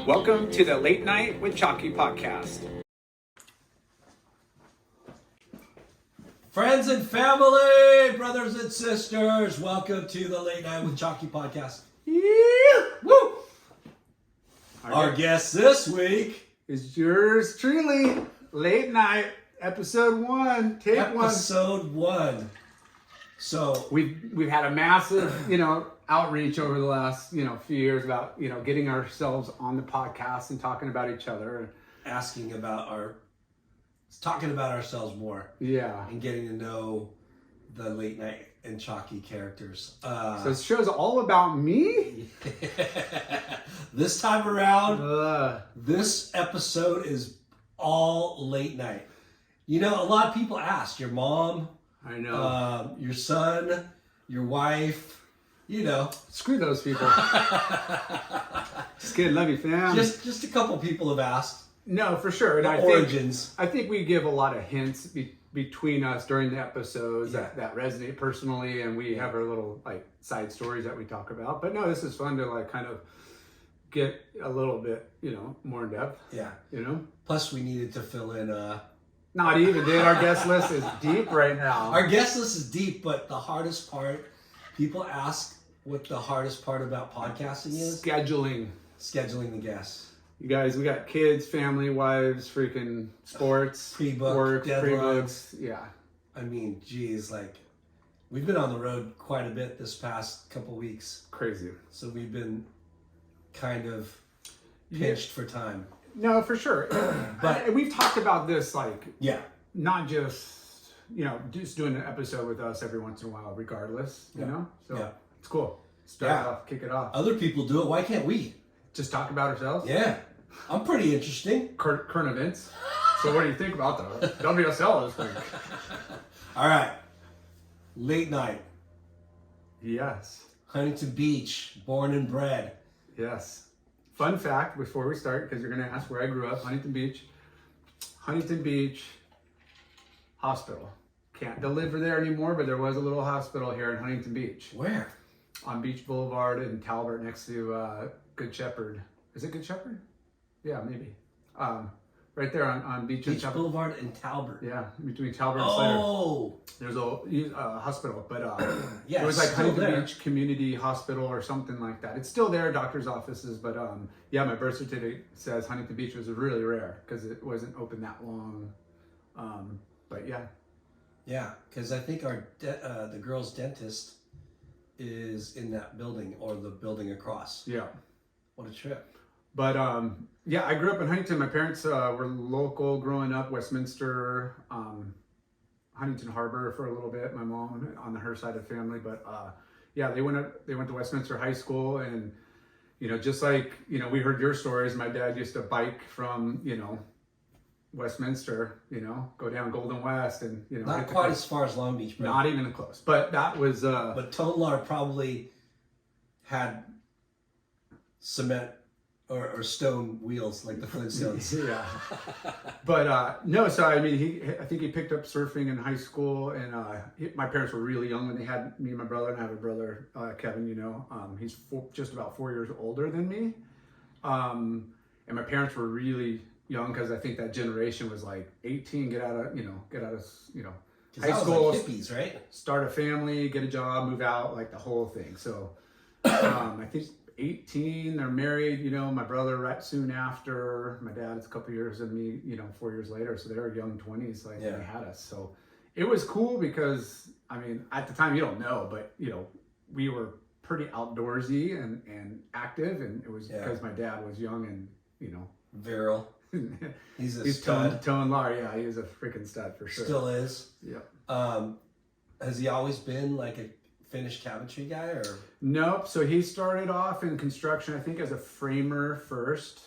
Welcome to the Late Night with Chalky podcast. Friends and family, brothers and sisters, welcome to the Late Night with Chalky podcast. Yeah, woo! Our guest this week is yours truly, Late Night, episode 1, take episode 1. So we've had a massive, outreach over the last, few years about, getting ourselves on the podcast and talking about each other. talking about ourselves more. Yeah. And getting to know the Late Night and Chalky characters. So this show's all about me? This time around, this episode is all late night. A lot of people ask, your mom, I know. Your son, your wife, Screw those people. Just kidding, love you, fam. Just a couple people have asked. No, for sure. And origins. I think we give a lot of hints between us during the episodes Yeah. that resonate personally, and we have our little side stories that we talk about. But no, this is fun to kind of get a little bit, more in depth. Yeah. Plus, we needed to fill in. Not even, dude. Our guest list is deep right now. Our guest list is deep, but the hardest part, people ask what the hardest part about podcasting is. Scheduling the guests. You guys, we got kids, family, wives, freaking sports, pre-book, work, deadlines. Yeah. I mean, geez, we've been on the road quite a bit this past couple weeks. Crazy. So we've been kind of pinched for time. No, for sure. But we've talked about this, not just, just doing an episode with us every once in a while, regardless, you know? So it's cool. Start it off, kick it off. Other people do it. Why can't we? Just talk about ourselves? Yeah. I'm pretty interesting. Current events. So what do you think about the WSL this week? All right. Late Night. Yes. Huntington Beach, born and bred. Yes. Fun fact before we start, because you're going to ask where I grew up, Huntington Beach Hospital. Can't deliver there anymore, but there was a little hospital here in Huntington Beach. Where? On Beach Boulevard in Talbot, next to Good Shepherd. Is it Good Shepherd? Yeah, maybe. Right there on Beach Boulevard and Talbot. Yeah, between Talbot and Slater. Oh! There's a hospital, but yeah, it was Huntington there. Beach Community Hospital or something like that. It's still there, doctor's offices, but my birth certificate says Huntington Beach was really rare because it wasn't open that long. But yeah. Yeah, because I think the girl's dentist is in that building or the building across. Yeah. What a trip. But I grew up in Huntington. My parents were local growing up, Westminster, Huntington Harbor for a little bit. My mom on her side of the family, but they went to Westminster High School, and just we heard your stories. My dad used to bike from Westminster, go down Golden West, and not quite as far as Long Beach, bro. Not even close. But that was but Tolar probably had cement or stone wheels like the Flintstones. Yeah. But no, so I think he picked up surfing in high school, and my parents were really young when they had me and my brother, and I have a brother, Kevin, he's just about 4 years older than me. And my parents were really young because I think that generation was 18, get out of high school, hippies, right? Start a family, get a job, move out, the whole thing. So I think 18, they're married, my brother right soon after, my dad is a couple years and me, 4 years later. So they were young 20s, when they had us. So it was cool because, at the time you don't know, but we were pretty outdoorsy and active, and it was because my dad was young and, virile. He's towing Lar. Yeah, he is a freaking stud for sure. Still is. Yeah. Has he always been a finished cabinetry guy, or? Nope. So he started off in construction, I think, as a framer first.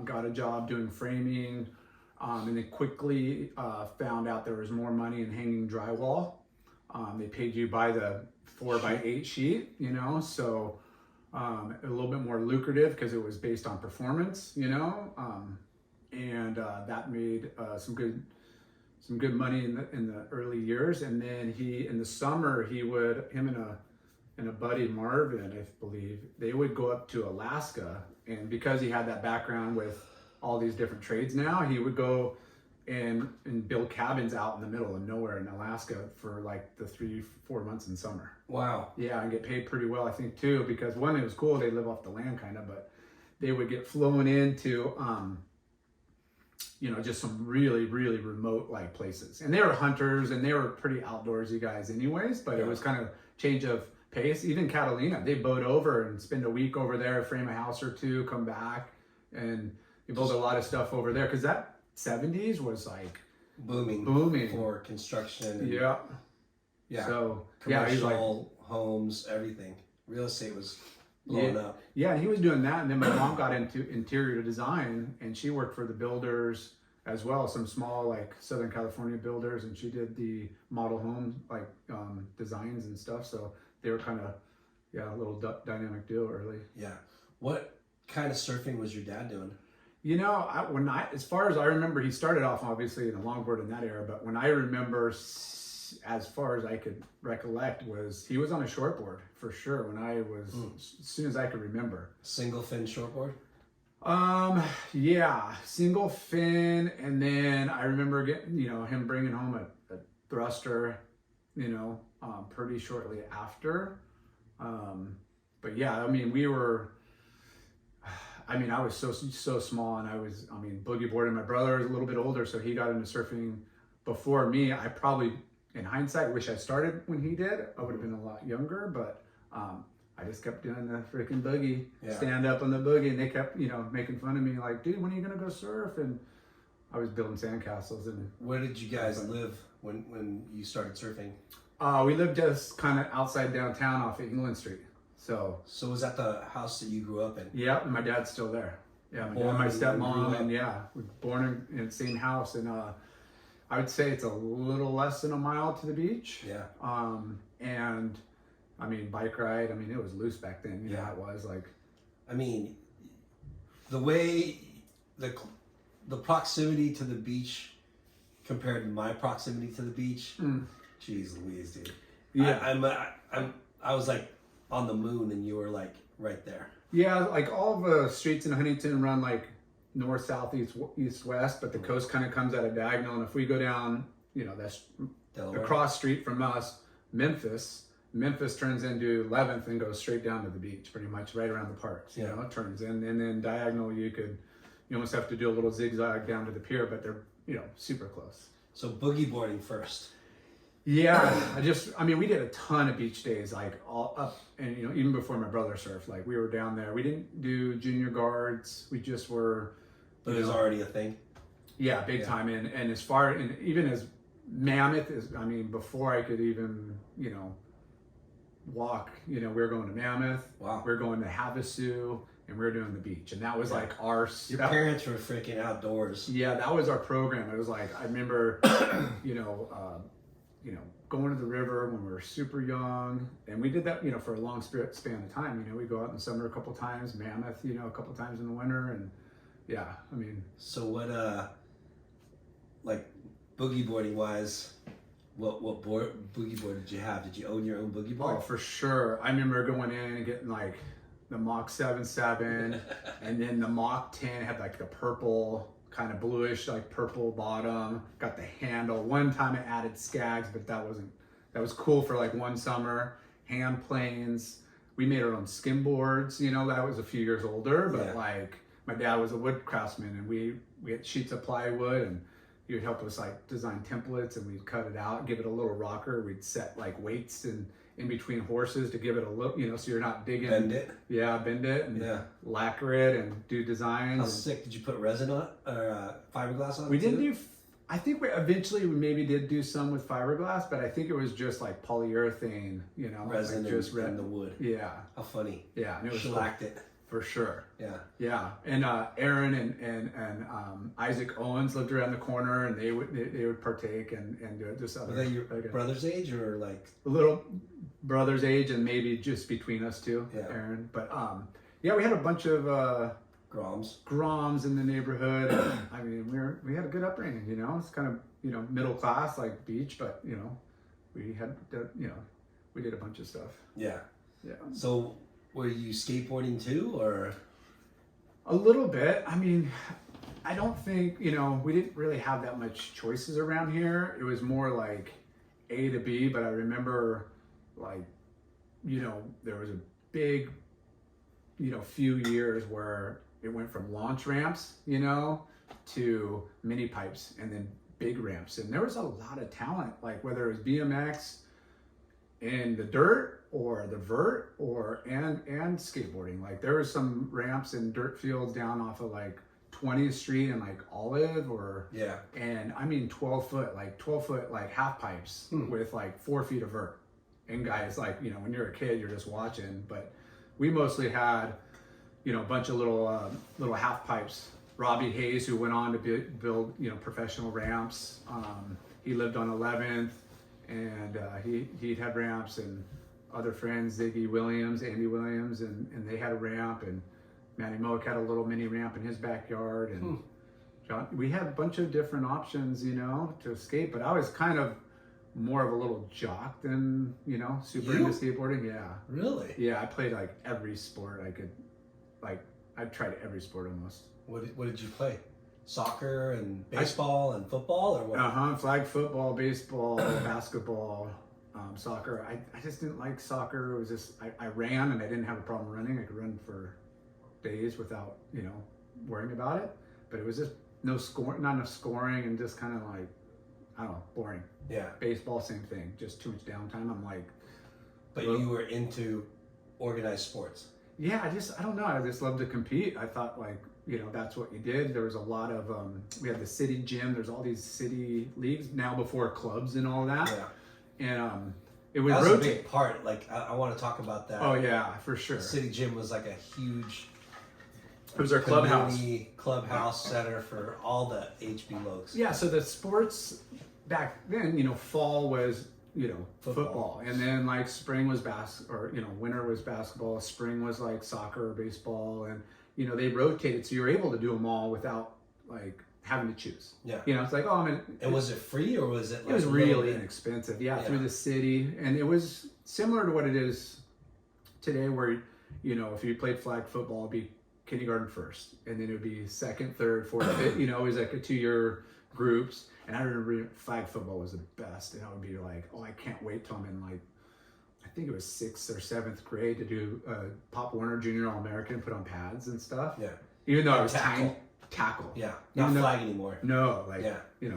Got a job doing framing, and then quickly found out there was more money in hanging drywall. They paid you by the 4x8 sheet, so a little bit more lucrative because it was based on performance, and that made some good money in the early years. And then in the summer, him and and a buddy Marvin, I believe, they would go up to Alaska, and because he had that background with all these different trades now, he would go and build cabins out in the middle of nowhere in Alaska for like the 3-4 months in summer. Wow. Yeah, and get paid pretty well, I think, too, because one, it was cool, they live off the land kind of, but they would get flown into just some really, really remote like places. And they were hunters and they were pretty outdoorsy guys anyways, but it was kind of change of pace. Even Catalina, they boat over and spend a week over there, frame a house or two, come back, and you build a lot of stuff over there. Cause that 70s was like booming for construction. And, yeah. So commercial, homes, everything. Real estate was blowing up. Yeah, he was doing that, and then my mom got into interior design, and she worked for the builders as well, some small like Southern California builders, and she did the model home like designs and stuff. So they were kind of a little dynamic deal early. Yeah. What kind of surfing was your dad doing? As far as I remember, he started off obviously in a longboard in that era, but when I remember, as far as I could recollect, was he was on a shortboard for sure when I was, as soon as I could remember. Single fin shortboard? Yeah, single fin, and then I remember getting, him bringing home a thruster, pretty shortly after. But yeah, I mean, I was so small, and boogie boarding. My brother is a little bit older, so he got into surfing before me. I probably, in hindsight, wish I started when he did. I would have been a lot younger, but I just kept doing the freaking boogie, stand up on the boogie, and they kept, making fun of me, like, dude, when are you gonna go surf? And I was building sandcastles. And where did you guys live when you started surfing? We lived just kind of outside downtown off of England Street. So was that the house that you grew up in? Yeah, and my dad's still there. Yeah, my dad, my stepmom, and we're born in the same house, and I would say it's a little less than a mile to the beach. Yeah. And bike ride. It was loose back then. It was like. The way the proximity to the beach compared to my proximity to the beach. Jeez Louise, dude. Yeah. I was like on the moon, and you were like right there. Yeah, like all the streets in Huntington run like north, south, east, west, but the coast kind of comes at a diagonal. And if we go down, that's Delaware. Across street from us, Memphis turns into 11th and goes straight down to the beach, pretty much right around the parks. It turns in, and then diagonal you almost have to do a little zigzag down to the pier, but they're super close. So boogie boarding first. Yeah, we did a ton of beach days, like all up, and even before my brother surfed, like we were down there. We didn't do junior guards. We just were. But it was already a thing. Yeah, big time. And as far, and even as Mammoth is, before I could even, walk, we were going to Mammoth. Wow. We were going to Havasu, and we were doing the beach, and that was like our. Your parents were freaking outdoors. Yeah, that was our program. It was like I remember, going to the river when we were super young, and we did that, for a long span of time. We go out in the summer a couple times, Mammoth, a couple times in the winter, and So what, like boogie boarding wise, what boogie board did you have? Did you own your own boogie board? Oh, for sure. I remember going in and getting like the Mach 7.7, and then the Mach 10 had like the purple, kind of bluish, like purple bottom, got the handle. One time it added skags, but that was cool for like one summer. Hand planes. We made our own skim boards, that was a few years older, but like my dad was a wood craftsman, and we had sheets of plywood, and he would help us like design templates, and we'd cut it out, give it a little rocker. We'd set like weights in between horses to give it a look, so you're not digging. Bend it. Yeah, bend it and lacquer it and do designs. How sick. Did you put resin on it or fiberglass on it? We didn't do, I think we maybe did do some with fiberglass, but I think it was just like polyurethane, resin like just and the wood. Yeah. How funny. Yeah. And it was shellacked it. For sure. Yeah. Yeah. And Aaron and Isaac Owens lived around the corner, and they would partake and do it. Just other. Were they your brother's age or like a little brother's age, and maybe just between us two, Aaron. But we had a bunch of Groms in the neighborhood. We had a good upbringing. It's kind of middle class, like beach, but we had we did a bunch of stuff. Yeah. Yeah. So were you skateboarding too, or? A little bit. I mean, I don't think, we didn't really have that much choices around here. It was more like A to B, but I remember like, there was a big, few years where it went from launch ramps, to mini pipes and then big ramps. And there was a lot of talent, like whether it was BMX in the dirt or the vert and skateboarding. Like there was some ramps and dirt fields down off of like 20th Street and like Olive and I mean 12 foot like half pipes with like 4 feet of vert. And guys, like, when you're a kid, you're just watching, but we mostly had, a bunch of little half pipes. Robbie Hayes, who went on to build, professional ramps. He lived on 11th and he'd had ramps, and other friends, Ziggy Williams, Andy Williams, and they had a ramp, and Manny Moak had a little mini ramp in his backyard, and John, we had a bunch of different options, to skate, but I was kind of more of a little jock than, super into skateboarding. Yeah. Really? Yeah, I played like every sport I could, I tried every sport almost. What did you play? Soccer and baseball and football, or what? Flag football, baseball, basketball, soccer. I just didn't like soccer. It was just, I ran and I didn't have a problem running. I could run for days without, worrying about it. But it was just not enough scoring, and just kind of like, I don't know, boring. Yeah. Baseball, same thing. Just too much downtime. I'm like. But you were into organized sports. Yeah, I don't know. I just love to compete. I thought like, that's what you did. There was a lot of, we had the city gym. There's all these city leagues now before clubs and all that. Yeah. And it would rotate. rotate. A big part. Like, I want to talk about that. Oh yeah, for sure. The city gym was like a huge. It was our clubhouse center for all the HB Lokes. Yeah, so the sports back then, fall was, football. And then like spring was winter was basketball, spring was like soccer or baseball, and they rotated, so you were able to do them all without like having to choose. Yeah. It's like, And was it free, or was it like it was really inexpensive. Yeah, through the city. And it was similar to what it is today, where, if you played flag football, it'd be kindergarten first, and then it would be second, third, fourth, fifth, it was like a 2-year groups. And I remember flag football was the best, and I would be like, oh, I can't wait till I'm in like, I think it was 6th or 7th grade to do Pop Warner Junior All-American, put on pads and stuff. Yeah. Even though I was tackle. Tackle. Yeah. Not flag anymore. No, like,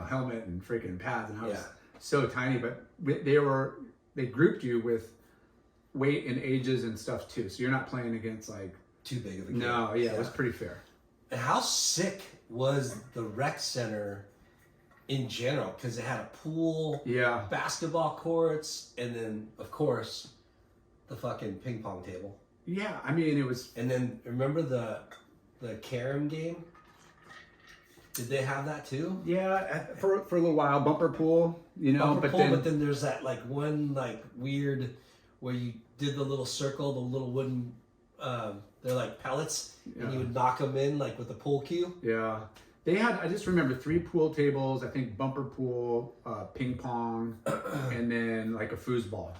helmet and freaking pads, and I was Yeah. so tiny, but they grouped you with weight and ages and stuff too, so you're not playing against like too big of a kid. No, yeah, it was pretty fair. And how sick was the rec center in general? Because it had a pool, basketball courts, and then of course the fucking ping pong table. Yeah, I mean it was. And then remember the carom game? Did they have that too? Yeah, for a little while, bumper pool, but then there's that like one like weird where you did the little circle, the little wooden. They're like pellets, and you would knock them in like with the pool cue. Yeah, they had. I just remember 3 pool tables. I think bumper pool, ping pong, and then like a foosball.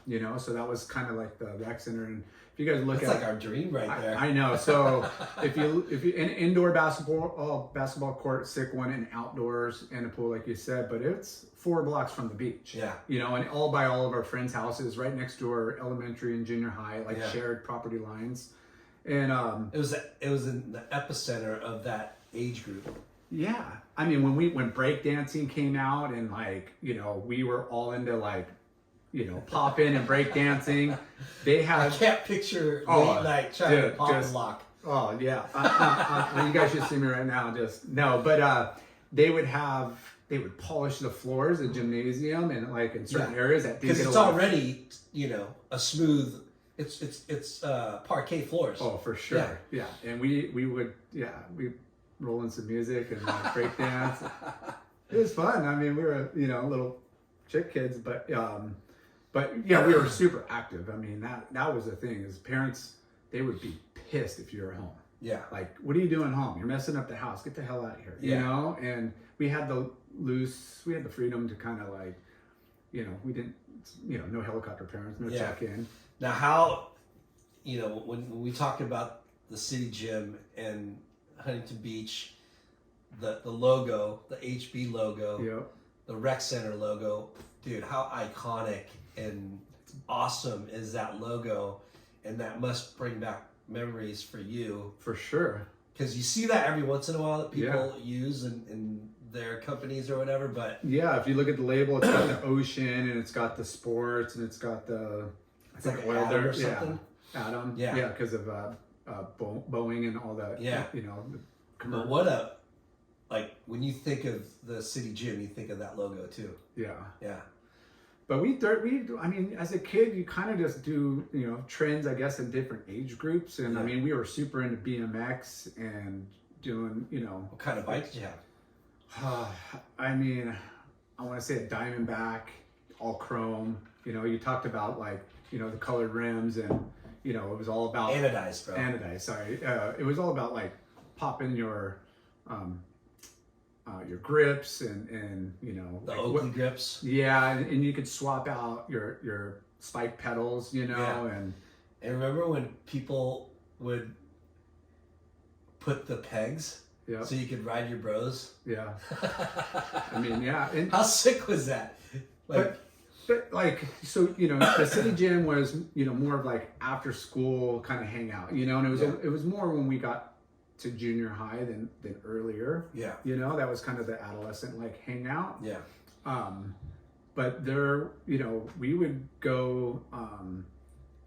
So that was kind of like the rec center. And if you guys look that's like our dream right there. I know. So if you in indoor basketball court, sick one, and outdoors and a pool like you said, but it's 4 blocks from the beach. Yeah. And all by all of our friends' houses, right next to our elementary and junior high, like shared property lines. And it was in the epicenter of that age group. Yeah, I mean when breakdancing came out, and like we were all into like popping and breakdancing. They had. I can't picture late night trying to pop and lock. Oh yeah, you guys should see me right now. But they would polish the floors, the gymnasium, and like in certain areas that because it's already a smooth. It's parquet floors. Oh, for sure. Yeah. And we would roll in some music and break dance. It was fun. I mean, we were little chick kids, but yeah, we were super active. I mean, that was the thing is parents, they would be pissed if you were home. Yeah. Like, what are you doing home? You're messing up the house. Get the hell out of here. You know? And we had the freedom to kind of like, we didn't, no helicopter parents, no check-in. Now, how you know, when we talk about the city gym and Huntington Beach, the logo, the HB logo, Yep. the rec center logo, dude, how iconic and awesome is that logo? And that must bring back memories for you. For sure. Because you see that every once in a while that people use in their companies or whatever, but... Yeah, if you look at the label, it's got the ocean, and it's got the sports, and it's got the... It's like an Atom or something? Yeah, Atom. Yeah. Yeah, because of Boeing and all that. Yeah. You know. But what a... Like, when you think of the city gym, you think of that logo, too. Yeah. Yeah. But I mean, as a kid, you kind of just do, you know, trends, I guess, in different age groups. And I mean, we were super into BMX and doing, you know. What kind of bike did you have? I mean, I want to say a Diamondback, all chrome. You know, you talked about like, you know, the colored rims and, you know, it was all about. Anodized, bro. Anodized, sorry. It was all about like popping your grips and you know the like Oakley grips. Yeah, and you could swap out your spike pedals, you know, and remember when people would put the pegs so you could ride your bros? Yeah. I mean, yeah. And, how sick was that? Like, but like, so, you know, the city gym was, you know, more of like after school kind of hangout, you know, and it was more when we got to junior high than earlier. Yeah. You know, that was kind of the adolescent like hangout. Yeah. But there, you know, we would go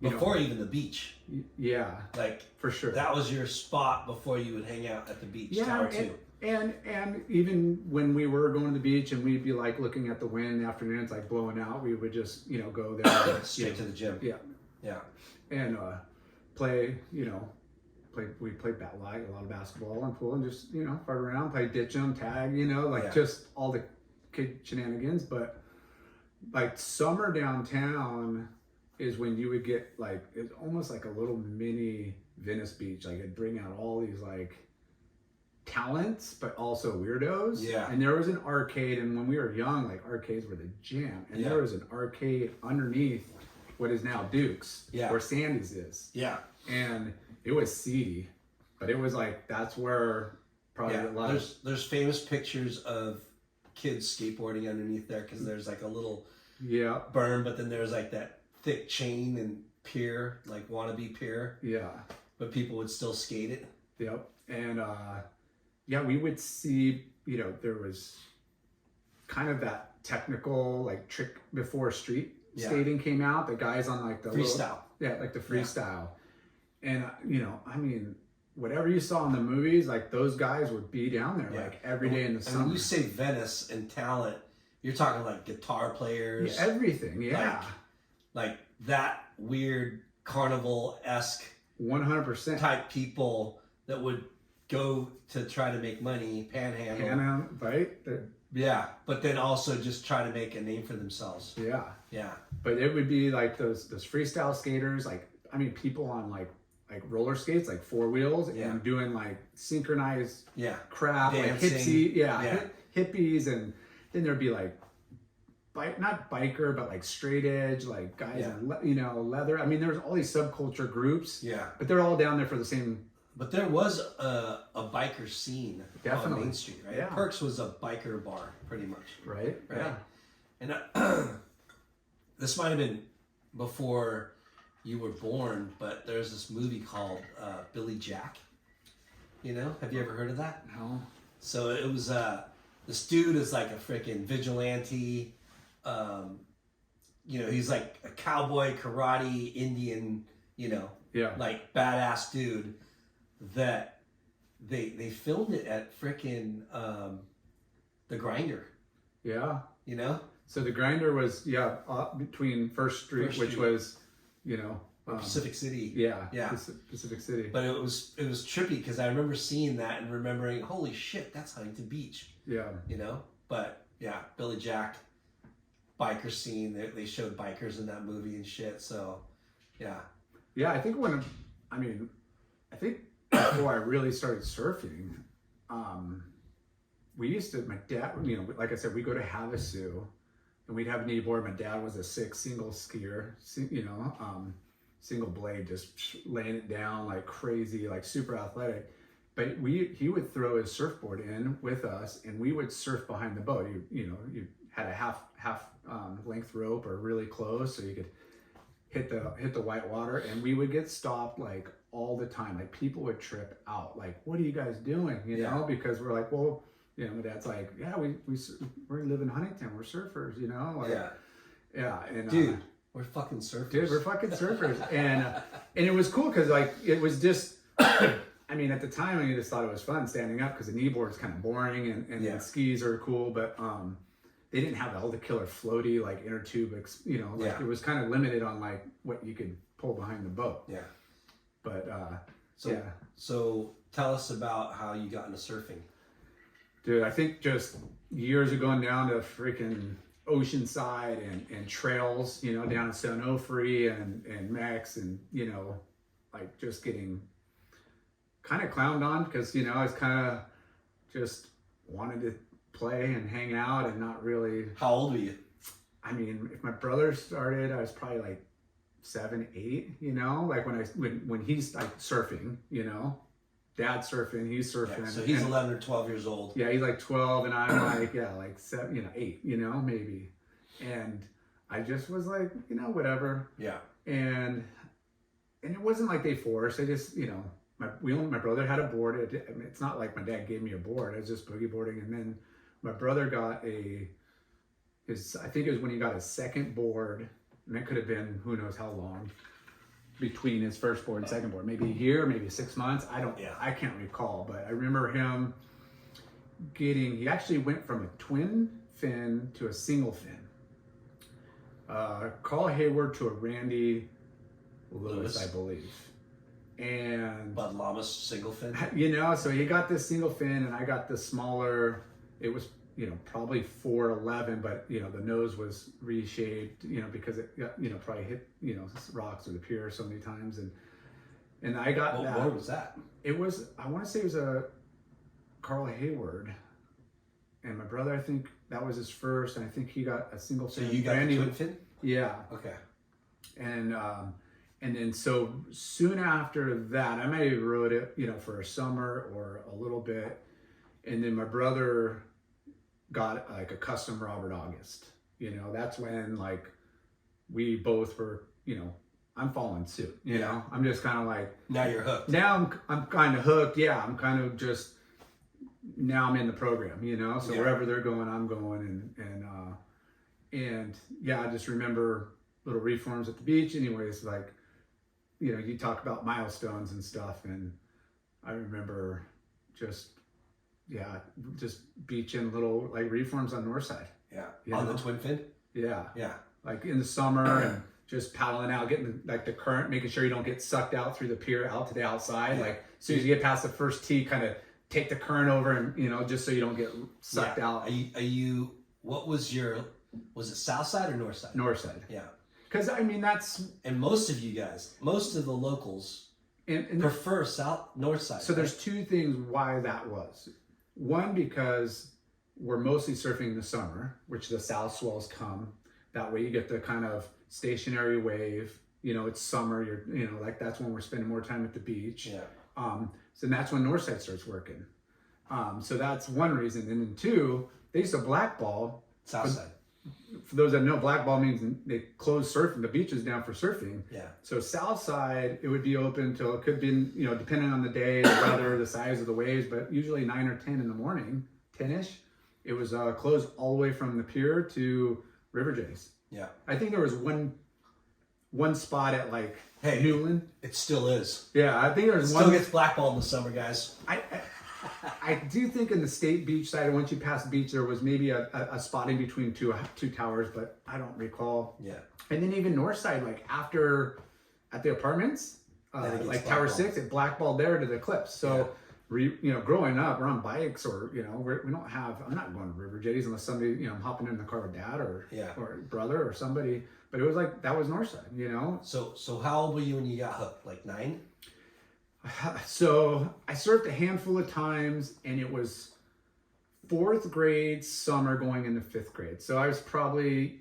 before even the beach. Yeah. Like for sure. That was your spot before you would hang out at the beach. Yeah. Tower 2. And even when we were going to the beach and we'd be like looking at the wind in the afternoons, like blowing out, we would just, you know, go there straight to the gym. Yeah. Yeah. And play, you know, we played a lot of basketball and pool and just, you know, fart around, play ditch 'em, tag, you know, like just all the kid shenanigans. But like summer downtown is when you would get like, it's almost like a little mini Venice Beach. Like it'd bring out all these like talents, but also weirdos. Yeah. And there was an arcade, and when we were young, like arcades were the jam. And there was an arcade underneath what is now Duke's, where Sandy's is. Yeah. And it was seedy, but it was like, that's where probably a lot there's famous pictures of kids skateboarding underneath there because there's like a little berm, but then there's like that thick chain and pier, like wannabe pier. Yeah. But people would still skate it. Yep. And we would see, you know, there was kind of that technical like trick before street skating came out. The guys on like the freestyle. Like the freestyle. And, you know, I mean, whatever you saw in the movies, like those guys would be down there like every day in the summer. And when you say Venice and talent, you're talking like guitar players. Yeah, everything, Like that weird carnival-esque 100% type people that would go to try to make money, panhandle. Right? Yeah, but then also just try to make a name for themselves. Yeah. Yeah. But it would be like those freestyle skaters, like, I mean, people on like roller skates, like 4 wheels, and doing like synchronized crap, dancing. like hippies, and then there'd be like not biker, but like straight edge, like guys in you know, leather. I mean, there's all these subculture groups. Yeah. But they're all down there for the same. But there was a biker scene on Main Street, right? Yeah. Perks was a biker bar, pretty much. Right. Yeah. And this might have been before you were born, but there's this movie called Billy Jack. You know, have you ever heard of that? No. So it was this dude is like a freaking vigilante. You know, he's like a cowboy, karate, Indian. You know, like badass dude. That they filmed it at freaking the Grinder. Yeah. You know. So the Grinder was between First Street, which was, you know, Pacific City. Yeah. Pacific City. But it was trippy because I remember seeing that and remembering, holy shit, that's Huntington Beach. Yeah. You know, but yeah, Billy Jack, biker scene. They showed bikers in that movie and shit. So, yeah. Yeah, I think before I really started surfing, we used to, my dad, you know, like I said, we go to Havasu and we'd have a kneeboard. My dad was a 6 single skier, you know, single blade, just laying it down like crazy, like super athletic. But he would throw his surfboard in with us, and we would surf behind the boat. You had a half length rope or really close, so you could hit the white water, and we would get stopped like all the time. Like people would trip out, like, what are you guys doing? You know, because we're like, well, you know, my dad's like, yeah, we live in Huntington, we're surfers, you know, like, yeah, and dude, we're fucking surfers. Dude, we're fucking surfers, and it was cool because like it was just. I mean, at the time, I just thought it was fun standing up because the kneeboard's kind of boring, and the skis are cool, but they didn't have all the killer floaty like inner tube, you know, like it was kind of limited on like what you could pull behind the boat. Yeah. But so tell us about how you got into surfing. Dude, I think just years of going down to freaking Oceanside and trails, you know, down in Stone Onofre and Mex, and you know, like just getting kind of clowned on because, you know, I was kind of just wanted to play and hang out and not really. How old were you? I mean, if my brother started, I was probably like 7, 8, you know, like when he's like surfing, you know, dad's surfing, he's surfing. Yeah, so he's 11 or 12 years old. Yeah, he's like 12 and I'm like, like 7, you know, 8, you know, maybe. And I just was like, you know, whatever. Yeah. And it wasn't like they forced. I just, you know, my brother had a board. I mean, it's not like my dad gave me a board. I was just boogie boarding. And then my brother got I think it was when he got his second board, and it could have been who knows how long between his first board and second board, maybe a year, maybe 6 months. I can't recall, but I remember him he actually went from a twin fin to a single fin. Carl Hayward to a Randy Lewis, I believe. And Bud Lamas single fin, you know, so he got this single fin and I got the smaller. It was, you know, probably 411, but you know the nose was reshaped, you know, because it got, you know, probably hit, you know, rocks or the pier so many times, and I got what that. board was that? It was, I want to say it was a Carl Hayward, and my brother, I think that was his first, and I think he got a single fin. So you got a twin fin? Yeah. Okay. And then so soon after that, I may have rode it, you know, for a summer or a little bit. And then my brother got like a custom Robert August. You know, that's when like we both were, you know, I'm following suit. You know, I'm just kind of like. Now you're hooked. Now I'm kind of hooked. Yeah, I'm kind of just. Now I'm in the program. You know, so wherever they're going, I'm going, and yeah, I just remember little reforms at the beach. Anyways, like. You know, you talk about milestones and stuff, and I remember just beaching little like reforms on Northside. Yeah, on the twin fin. Yeah, yeah, like in the summer and just paddling out, getting like the current, making sure you don't get sucked out through the pier out to the outside. Yeah. Like as soon as you get past the first tee, kind of take the current over, and you know, just so you don't get sucked out. Are you? What was it south side or north side? North side. Yeah. Because I mean and most of you guys, most of the locals, and prefer north side. So there's two things why that was. One, because we're mostly surfing in the summer, which the south swells come. That way you get the kind of stationary wave. You know, it's summer. You know, like that's when we're spending more time at the beach. Yeah. So that's when Northside starts working. So that's one reason. And then two, they used to blackball Southside. For those that know, blackball means they close surfing. The beach is down for surfing. Yeah. So south side, it would be open till it could be, you know, depending on the day, the weather, the size of the waves, but usually 9 or 10 in the morning, 10-ish. It was closed all the way from the pier to River Jays. Yeah. I think there was one spot at like Newland. It still is. Yeah, I think there's one. Still gets blackballed in the summer, guys. I do think in the state beach side, once you pass the beach, there was maybe a spot in between two towers, but I don't recall. Yeah. And then even north side, like at the apartments, like Tower 6, it blackballed there to the cliffs. So, you know, growing up, we're on bikes or, you know, I'm not going to River Jetties unless somebody, you know, I'm hopping in the car with dad or brother or somebody. But it was like, that was north side, you know? So how old were you when you got hooked? Like 9? So I surfed a handful of times, and it was 4th grade summer going into 5th grade. So I was probably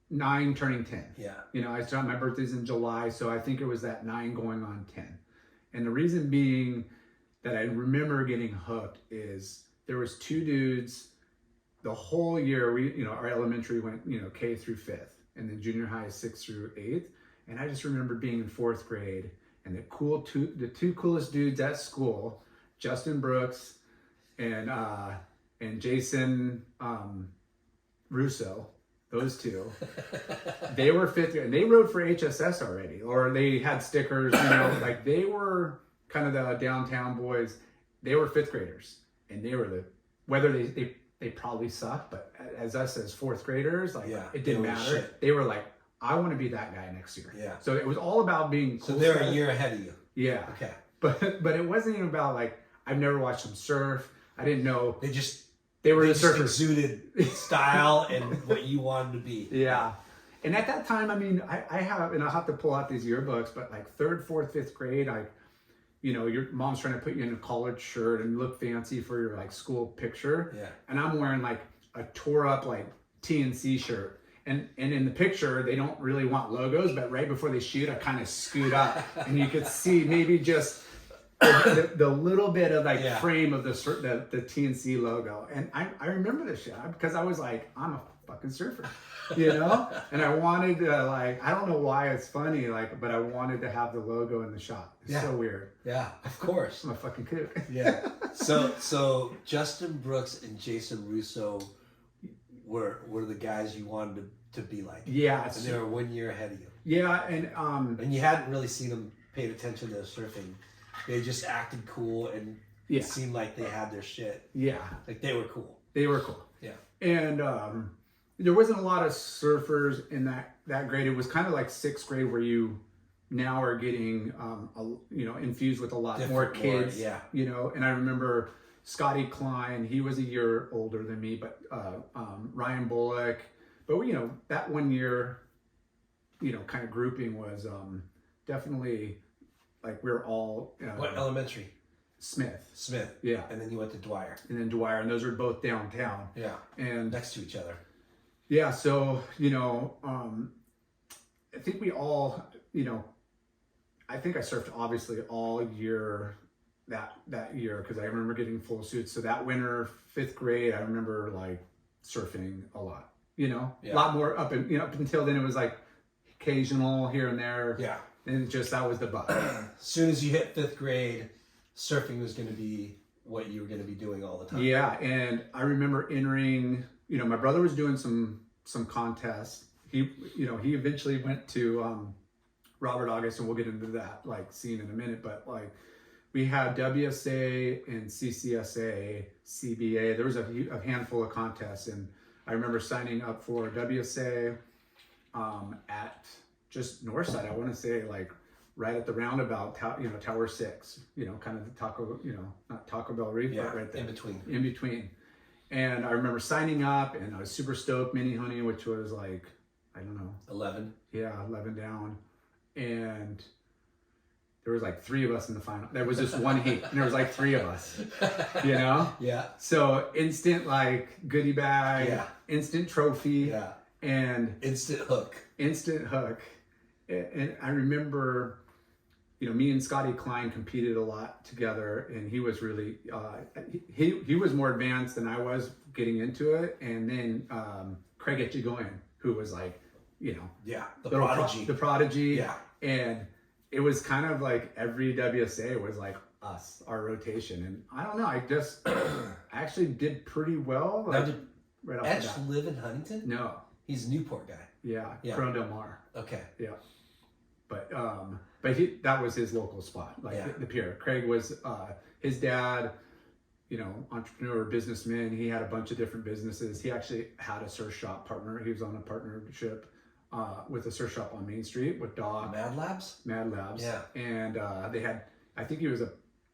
9 turning 10. Yeah. You know, my birthday's in July, so I think it was that 9 going on 10. And the reason being that I remember getting hooked is there was 2 dudes the whole year. Our elementary went, K through 5th, and then junior high is 6th through 8th. And I just remember being in 4th grade, and the two coolest dudes at school, Justin Brooks and Jason Russo, those 2, they were 5th grade, and they rode for HSS already, or they had stickers, like they were kind of the downtown boys. They were 5th graders, and they were whether they probably sucked, but as us as 4th graders, like it didn't matter. Shit. They were like, I want to be that guy next year. Yeah. So it was all about being cool. So they're a year ahead of you. Yeah. Okay. But it wasn't even about like, I've never watched them surf. I didn't know. They just the surfers. Exuded style and what you wanted to be. Yeah. And at that time, I mean, I'll have to pull out these yearbooks, but like 3rd, 4th, 5th grade, your mom's trying to put you in a collared shirt and look fancy for your like school picture. Yeah. And I'm wearing like a tore up like TNC shirt. And in the picture, they don't really want logos, but right before they shoot, I kind of scoot up, and you could see maybe just the little bit of like frame of the TNC logo. And I remember this shit because I was like, I'm a fucking surfer, and I wanted to like, I don't know why it's funny, like, but I wanted to have the logo in the shot. It's so weird. Yeah, of course. I'm a fucking kook. Yeah. So Justin Brooks and Jason Russo were the guys you wanted to be like. Yeah. And they were 1 year ahead of you. Yeah, and you hadn't really seen them paid attention to surfing. They just acted cool and it seemed like they had their shit. Yeah. Like they were cool. They were cool. Yeah. And there wasn't a lot of surfers in that grade. It was kind of like 6th grade where you now are getting infused with a lot more kids. And I remember Scotty Klein, he was a year older than me, but Ryan Bullock. But that 1 year, kind of grouping was definitely like we were all. What elementary? Smith. Yeah. And then you went to Dwyer. And then Dwyer, and those are both downtown. Yeah. And next to each other. Yeah. So I think we all, I think I surfed obviously all year that year because I remember getting full suits. So that winter, 5th grade, I remember like surfing a lot. A lot more up until then it was like occasional here and there. Yeah. And that was the bug. As soon as you hit 5th grade, surfing was going to be what you were going to be doing all the time. Yeah. And I remember entering, my brother was doing some contests. He eventually went to Robert August, and we'll get into that like scene in a minute, but like we had WSA and CCSA, CBA. There was a handful of contests, and I remember signing up for WSA at just Northside. I want to say like right at the roundabout, Tower 6, kind of the Taco, not Taco Bell Reef, but right there. In between. And I remember signing up, and I was super stoked. Mini Honey, which was like, I don't know. 11. Yeah, 11 down. And there was like 3 of us in the final. There was just one heat, and there was like 3 of us, Yeah. So instant like goodie bag, instant trophy, and instant hook. And I remember, me and Scotty Klein competed a lot together, and he was really, he was more advanced than I was getting into it. And then Craig Etchigoyen, who was like, the prodigy. The prodigy. Yeah. And it was kind of like every WSA was like us, our rotation. And I don't know, I just actually did pretty well. Like, now, did right off Etch the bat. live in Huntington? No. He's a Newport guy. Yeah. Corona Del Mar. Okay. Yeah. But that was his local spot, like the pier. Craig was his dad, entrepreneur, businessman. He had a bunch of different businesses. He actually had a surf shop partner. He was on a partnership with a surf shop on Main Street with Doc. Mad Labs. Yeah. And they had, I think he was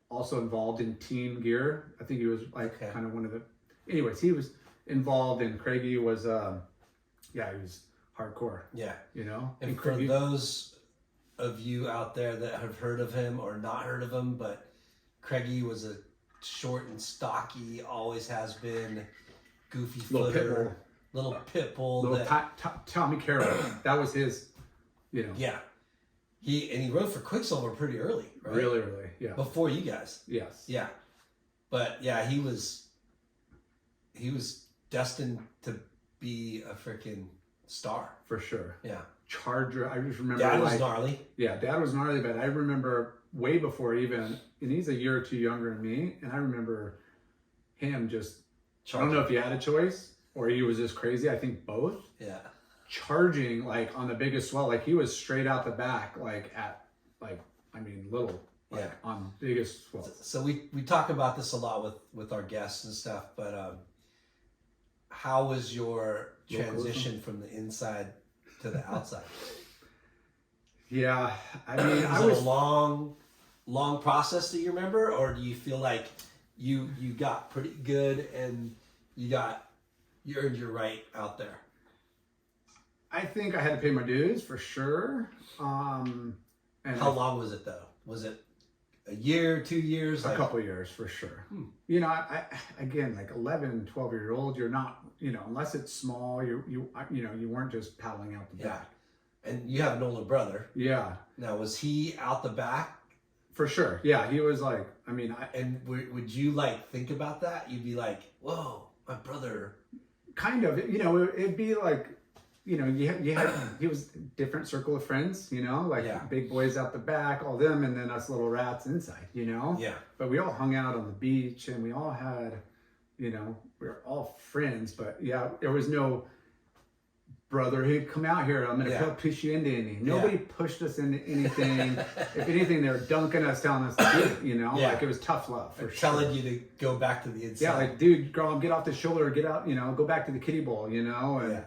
also involved in Team Gear. I think he was like kind of one of the. Anyways, he was involved, and Craigie was, he was hardcore. Yeah. And for those of you out there that have heard of him or not heard of him, but Craigie was a short and stocky, always has been, goofy footer, little pit bull. Little Tommy Carroll. That was his, Yeah. He rode for Quicksilver pretty early, right? Really early, yeah. Before you guys. Yes. Yeah. But yeah, he was destined to be a freaking star. For sure. Yeah. Charger, I just remember. Dad was gnarly. Yeah, Dad was gnarly, but I remember way before even, and he's a year or two younger than me, and I remember him just, I don't know if he had a choice or he was just crazy. I think both. Yeah. Charging like on the biggest swell, like he was straight out the back, little, on biggest swell. So we talk about this a lot with our guests and stuff, but how was your transition from the inside to the outside? Yeah, I mean, was it a long process that you remember, or do you feel like you got pretty good and you earned your right out there? I think I had to pay my dues for sure. And how long was it though? Was it a year, 2 years? A couple of years for sure. I again, like 11, 12-year-old, you're not, unless it's small, you weren't just paddling out the back. And you have an older brother. Yeah. Now, was he out the back? For sure. Yeah, he was like, and would you like think about that? You'd be like, whoa, my brother. Kind of, it'd be like, you had, he was a different circle of friends, big boys out the back, all them, and then us little rats inside, Yeah. But we all hung out on the beach and we all had, we were all friends, but yeah, there was no brother, he'd come out here, I'm going to push you into anything. Nobody pushed us into anything. If anything, they were dunking us, telling us to do it, like it was tough love for sure. Telling you to go back to the inside. Yeah, like, dude, girl, get off the shoulder, get out, go back to the kiddie bowl, and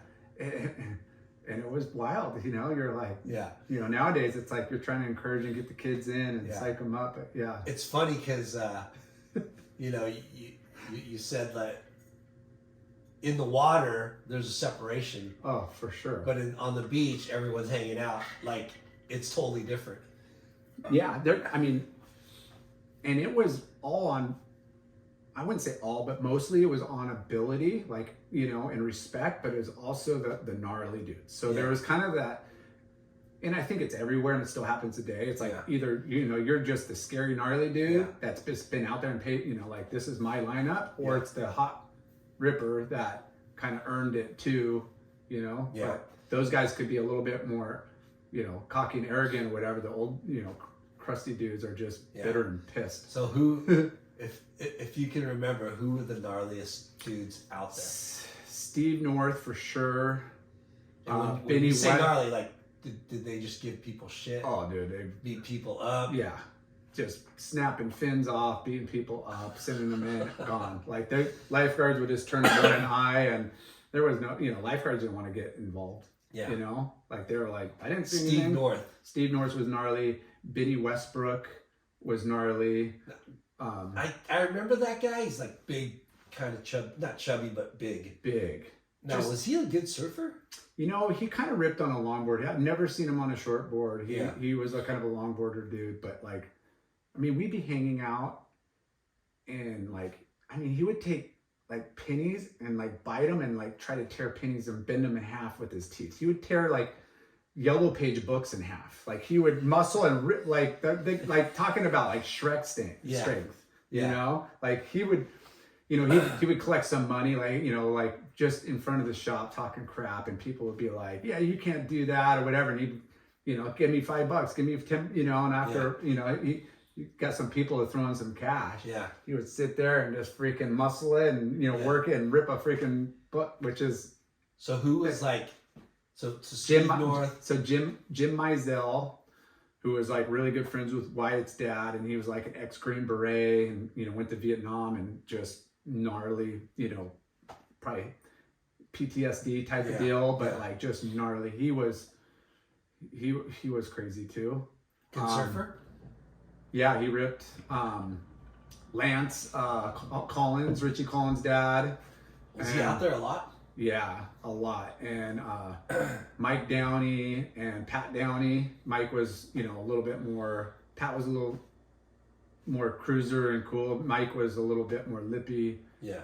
it was wild, you're like, nowadays it's like you're trying to encourage and get the kids in and psych them up. But yeah. It's funny because, you said that in the water, there's a separation. Oh, for sure. But on the beach, everyone's hanging out. Like, it's totally different. Yeah. And it was all on, I wouldn't say all, but mostly it was on ability, like, and respect, but it was also the gnarly dudes. So there was kind of that, and I think it's everywhere and it still happens today. It's like either, you're just the scary gnarly dude that's just been out there and paid, like this is my lineup, or it's the hot ripper that kind of earned it too, but those guys could be a little bit more, cocky and arrogant or whatever. The old, crusty dudes are just bitter and pissed. So who, if you can remember, who were the gnarliest dudes out there? Steve North for sure. When you say gnarly, like, did they just give people shit? Oh, dude, they beat people up. Yeah, just snapping fins off, beating people up, sending them in, gone. Like lifeguards would just turn a blind eye, and there was no, lifeguards didn't want to get involved. Yeah, like they were like, I didn't see Steve anything. North. Steve North was gnarly. Benny Westbrook was gnarly. I remember that guy. He's like big, kind of not chubby, but big. Big. Now, was he a good surfer? He kind of ripped on a longboard. I've never seen him on a short board. He was a kind of a longboarder dude, but like, we'd be hanging out and like, he would take like pennies and like bite them and like try to tear pennies and bend them in half with his teeth. He would tear like yellow page books in half. Like he would muscle and rip, like like talking about like Shrek strength, like he would, he would collect some money, like, like just in front of the shop talking crap, and people would be like, yeah, you can't do that or whatever. And he'd, give me $5, give me 10, and after, he got some people to throw in some cash. Yeah. He would sit there and just freaking muscle it and, work it and rip a freaking book, which is. So who was like, so Steve North. So Jim Mizell, who was like really good friends with Wyatt's dad, and he was like an ex-Green Beret and, went to Vietnam and just gnarly, probably PTSD type of deal, but like just gnarly. He was crazy too. Good surfer? Yeah, he ripped. Lance Collins, Richie Collins' dad. Was he out there a lot? Yeah, a lot. And Mike Downey and Pat Downey. Mike was, a little bit more, Pat was a little more cruiser and cool. Mike was a little bit more lippy. Yeah.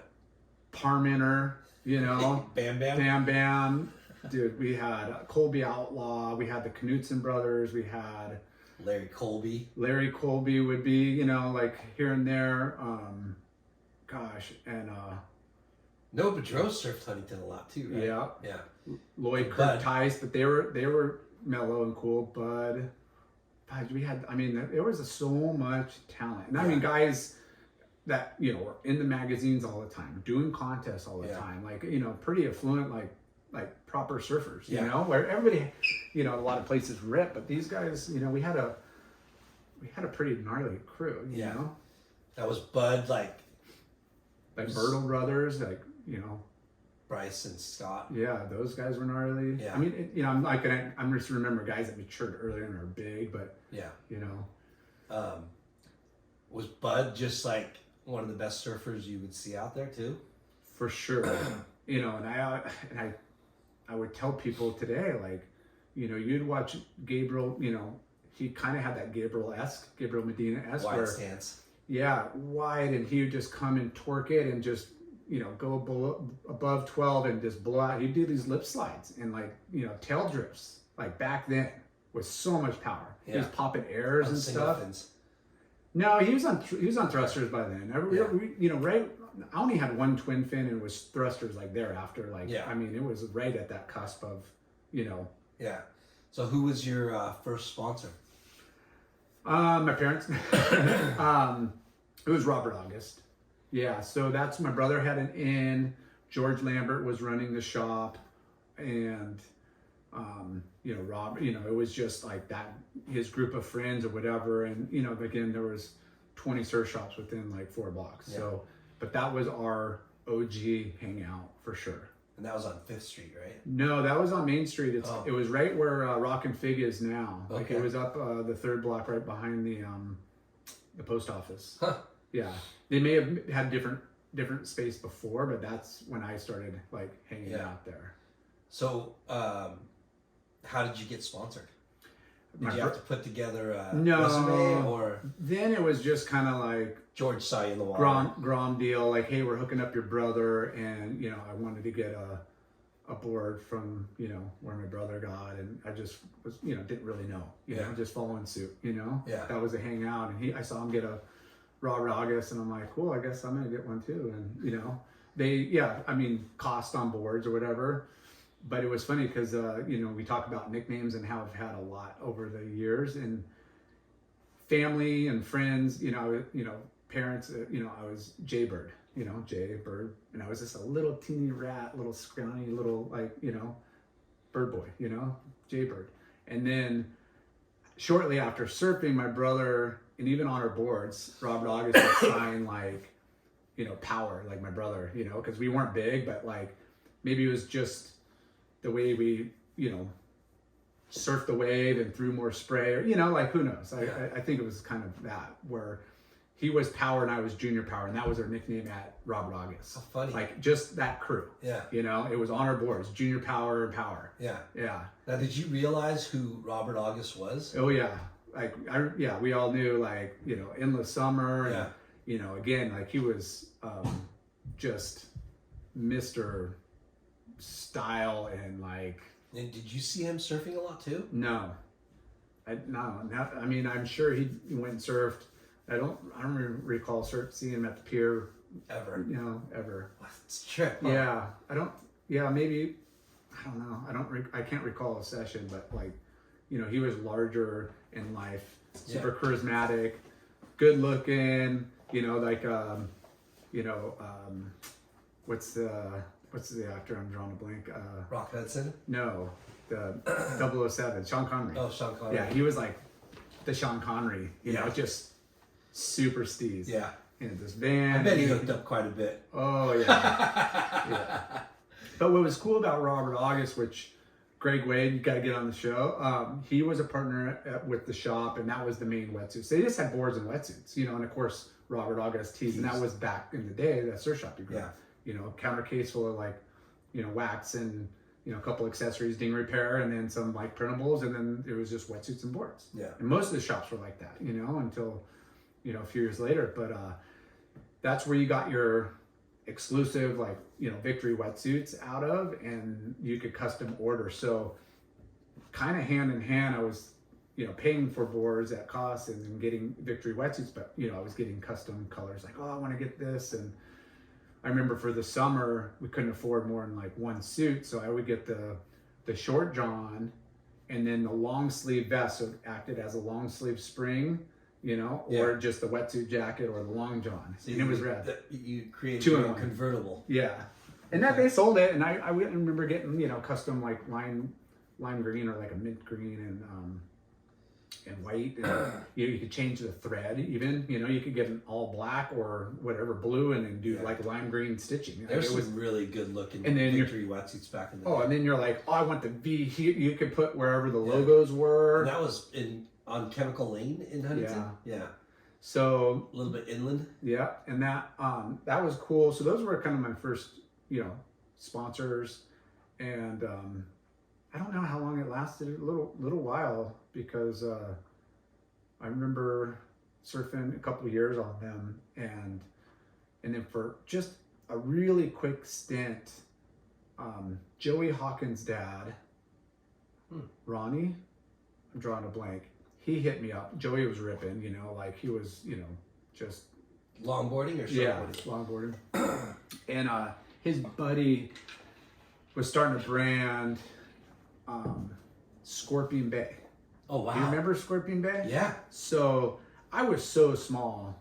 Parmenter. you know, Bam Bam. Bam Bam. Dude, we had Colby Outlaw. We had the Knutson brothers. We had Larry Colby. Larry Colby would be, you know, like here and there. And Noah Bedreau surfed Huntington a lot too, right? yeah, Yeah. Lloyd Kirk Tice, but they were mellow and cool. Bud, we had. I mean, there was so much talent, and I mean, guys that, you know, were in the magazines all the time, doing contests all the time, like, you know, pretty affluent, like proper surfers, you know, where everybody, you know, a lot of places rip, but these guys, you know, we had a pretty gnarly crew, you know. That was Bud, like Bertle brothers, like, you know, Bryce and Scott. Yeah, those guys were gnarly. Yeah. I mean, you know, I'm just remember guys that matured earlier and are big, but you know. Was Bud just like one of the best surfers you would see out there too? For sure. You know, and I would tell people today, like, you know, you'd watch Gabriel, you know, he kind of had that Gabriel Medina-esque. Wide stance. Yeah, wide, and he would just come and torque it and just, you know, go above 12 and just blow out. He'd do these lip slides and, like, you know, tail drifts, like back then, with so much power. Yeah. He was popping airs and stuff. Fins. No, he was on thrusters by then. You know, right. I only had one twin fin and was thrusters like thereafter. Like, I mean, it was right at that cusp of, you know. Yeah. So who was your first sponsor? My parents. It was Robert August. Yeah. So that's, my brother had an inn. George Lambert was running the shop, and you know, Rob, you know, it was just like that, his group of friends or whatever. And, you know, again, there was 20 surf shops within like 4 blocks. Yeah. So, but that was our OG hangout for sure. And that was on 5th Street, right? No, that was on Main Street. It was right where Rock and Fig is now. Okay. Like, it was up the 3rd block right behind the post office. Huh. Yeah. They may have had different space before, but that's when I started like hanging out there. So, how did you get sponsored? Did you have to put together a resume, or then it was just kind of like George saw you in the water, Grom deal, like, hey, we're hooking up your brother, and, you know, I wanted to get a board from, you know, where my brother got, and I just was, you know, didn't really know, you know, just following suit, you know. Yeah. That was a hangout, and I saw him get a Robert August, and I'm like, cool, I guess I'm gonna get one too, and, you know, I mean, cost on boards or whatever. But it was funny because, you know, we talk about nicknames and how I've had a lot over the years, and family and friends, you know, parents, you know, I was Jaybird, you know, Jaybird, and I was just a little teeny rat, little scrawny, little, like, you know, bird boy, you know, Jaybird. And then shortly after surfing, my brother, and even on our boards, Robert August would sign, like, you know, Power, like my brother, you know, because we weren't big, but like maybe it was just the way we, you know, surfed the wave and threw more spray, or, you know, like, who knows? I think it was kind of that, where he was Power and I was Junior Power, and that was our nickname at Robert August. Oh, funny. Like, just that crew. Yeah. You know, it was on our boards, Junior Power and Power. Yeah. Yeah. Now, did you realize who Robert August was? Oh, yeah. Like, we all knew, like, you know, Endless Summer. And, you know, again, like, he was just Mr. Style, and like. And did you see him surfing a lot too? No, I mean, I'm sure he went and surfed. I don't recall seeing him at the pier ever. You know, ever. It's a trip. Huh? Yeah, I don't. Yeah, maybe. I don't know. I can't recall a session, but like, you know, he was larger in life, super charismatic, good looking. You know, like what's the actor? I'm drawing a blank. Rock Hudson? No, the 007, Sean Connery. Oh, Sean Connery. Yeah, he was like the Sean Connery, you know, just super steez. Yeah. In this van. I bet he hooked up quite a bit. Oh, yeah. Yeah. But what was cool about Robert August, which Greg Wade, you got to get on the show, he was a partner with the shop, and that was the main wetsuits. They just had boards and wetsuits, you know, and of course, Robert August tees, and that was back in the day, that surf shop you grew. Yeah. You know, counter case full of, like, you know, wax and, you know, a couple accessories, ding repair, and then some like printables, and then it was just wetsuits and boards. Yeah. And most of the shops were like that, you know, until, you know, a few years later. But that's where you got your exclusive, like, Victory wetsuits out of, and you could custom order. So kind of hand in hand, I was, paying for boards at cost and then getting Victory wetsuits, but, I was getting custom colors, like, oh, I want to get this. And I remember for the summer, we couldn't afford more than like one suit. So I would get the short john and then the long sleeve vest. So it acted as a long sleeve spring, or just the wetsuit jacket or the long john. So and it was red. You created a convertible. Yeah. And that they sold it. And I remember getting, custom like lime green or like a mint green and white. And, you could change the thread even, you could get an all black or whatever blue and then do like lime green stitching. There's some really good looking Victory wetsuits back in the day. Oh, and then you're like, oh, I want the V here. You could put wherever the logos were. And that was on Chemical Lane in Huntington. Yeah. So a little bit inland. Yeah, and that was cool. So those were kind of my first, sponsors, and I don't know how long it lasted. A little while, because I remember surfing a couple of years on them, and then for just a really quick stint, Joey Hawkins' dad, Ronnie, I'm drawing a blank. He hit me up. Joey was ripping, like he was, just longboarding or shortboarding? Yeah, longboarding. And his buddy was starting to brand Scorpion Bay. Oh wow! Do you remember Scorpion Bay? Yeah. So I was so small.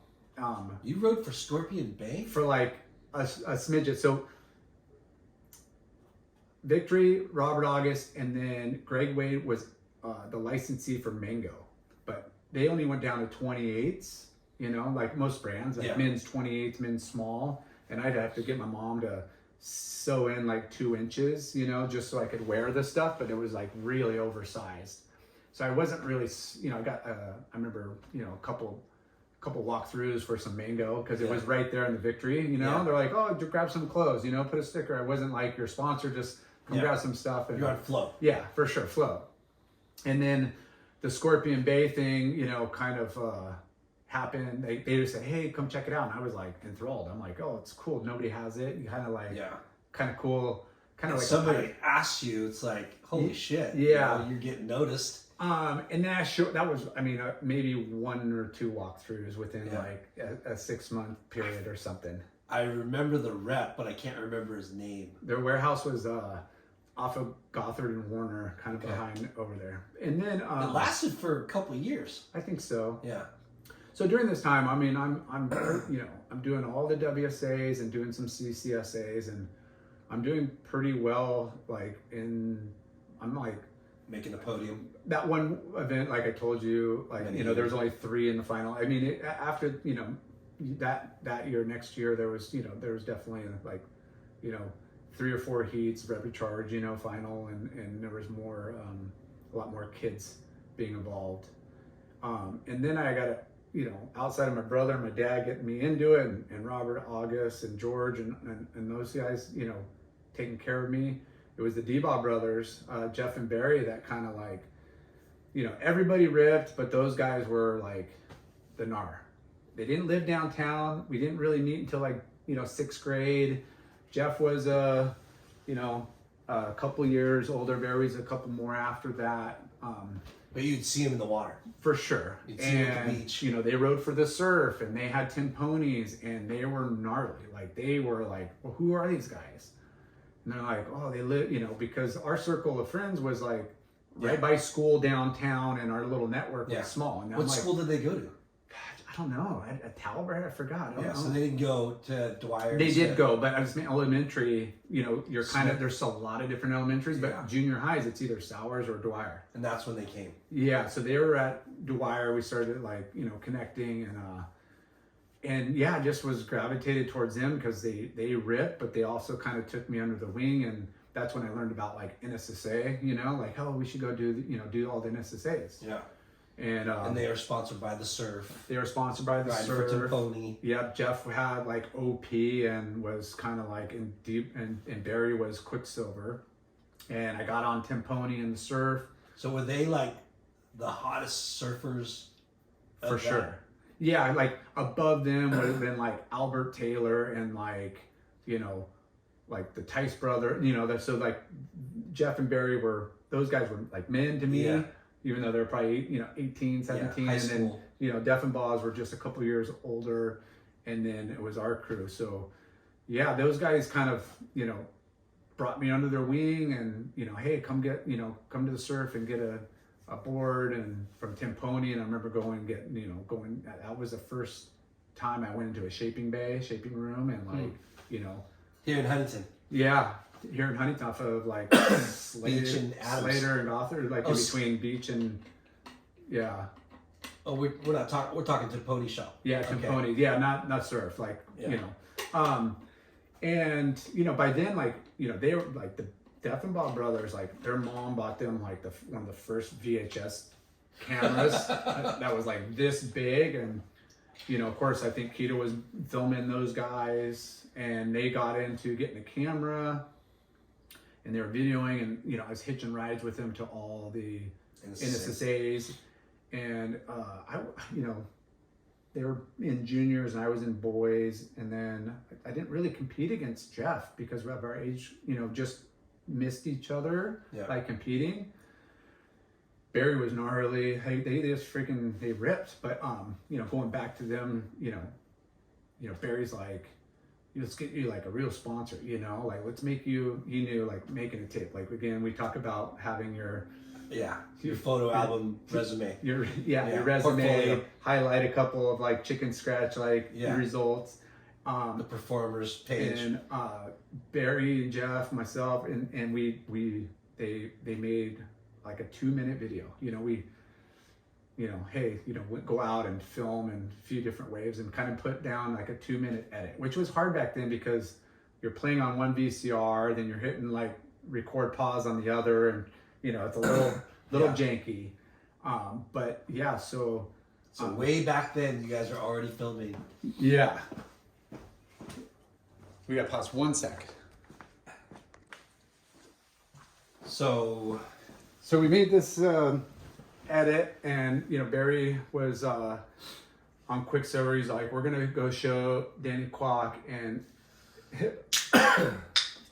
You rode for Scorpion Bay for like a smidget. So Victory, Robert August, and then Greg Wade was the licensee for Mango, but they only went down to 28s. Like most brands, like men's 28s, men's small, and I'd have to get my mom to sew in like 2 inches, just so I could wear the stuff, but it was like really oversized. So I wasn't really, I got, I remember, a couple walkthroughs for some Mango, because it was right there in the Victory, they're like, oh, grab some clothes, put a sticker. I wasn't like your sponsor, just come grab some stuff. And you're on Flow. Yeah, for sure, Flow. And then the Scorpion Bay thing, kind of happened. They just said, hey, come check it out. And I was like enthralled. I'm like, oh, it's cool. Nobody has it. You kind of like, kind of cool. Kind of like somebody asks you, it's like, holy shit. Yeah. You're getting noticed. And then that was, maybe 1 or 2 walkthroughs within like a 6-month period or something. I remember the rep, but I can't remember his name. Their warehouse was off of Gothard and Warner, kind of behind over there. And then it lasted for a couple of years. I think so. Yeah. So during this time, I'm I'm doing all the WSAs and doing some CCSAs, and I'm doing pretty well. I'm like making the podium. That one event, like I told you, there was only 3 in the final. After that year, next year there was definitely 3 or 4 heats, Rev Charge, final, and there was more, a lot more kids being involved. And then I got outside of my brother and my dad getting me into it, and Robert, August, and George, and those guys, taking care of me. It was the Deba brothers, Jeff and Barry, that kind of like, everybody ripped, but those guys were like the gnar. They didn't live downtown. We didn't really meet until 6th grade. Jeff was a couple years older. Barry's a couple more after that. But you'd see him in the water. For sure. You'd see him at the beach. They rode for the surf, and they had 10 ponies, and they were gnarly. Like, they were like, well, who are these guys? And they're like, oh, they live, because our circle of friends was like right by school downtown, and our little network was small. And what school did they go to? I don't know. At Talbert, I forgot. I don't know. So they didn't go to Dwyer. They did go, but I was elementary. You're kind of, there's a lot of different elementaries, but junior highs, it's either Sowers or Dwyer. And that's when they came. Yeah, so they were at Dwyer. We started connecting, and just was gravitated towards them because they ripped, but they also kind of took me under the wing, and that's when I learned about NSSA. Oh, we should go do all the NSSAs. Yeah. And they are sponsored by the surf. They were sponsored by the surf. For Pony. Yep. Jeff had OP and was kind of in deep, and Barry was Quicksilver, and I got on Timponi in the surf. So were they the hottest surfers? For sure. Yeah, above them would have been Albert Taylor and you know, like the Tice brother, you know, so like Jeff and Barry those guys were like men to me, even though they're probably, you know, 18, 17. High and school. then, you know, Def and Boz were just a couple years older. And then it was our crew. So yeah, those guys kind of, you know, brought me under their wing and, you know, hey, come to the surf and get a board and from Tim Pony. And I remember going, that was the first time I went into a shaping room and like, you know. Here in Huntington. Yeah. Here in Huntington off of like Beach and Adams. Slater and Author, like in between Beach and, yeah. Oh, we're not talking, we're talking to Pony Shop. Yeah, Tim Pony. Yeah, not surf, like, you know. And, you know, by then, like, you know, they were like the Def and Bob brothers, like their mom bought them like one of the first VHS cameras that was like this big. And, you know, of course, I think Keto was filming those guys and they got into getting a camera and they were videoing and, you know, I was hitching rides with them to all the NSSAs. And, you know, they were in juniors and I was in boys. And then I didn't really compete against Jeff because of our age, you know, just missed each other by competing. Barry was gnarly. They just they ripped. But, you know, going back to them, you know, Barry's like, let's get you like a real sponsor, you know, like let's make you, he knew like making a tape. Like, again, we talk about having your photo album resume. Your resume, portfolio. highlight a couple of like chicken scratch results. The performers page. And Barry and Jeff, myself, and they made like a 2-minute video. You know, hey, you know, go out and film in a few different waves and kind of put down like a 2-minute edit, which was hard back then because you're playing on one VCR, then you're hitting like record pause on the other, and you know, it's a little janky. But yeah, so way back then, you guys are already filming. Yeah. We got pause 1 second. So we made this edit, and you know, Barry was on Quicksilver. He's like, we're gonna go show Danny Kwok and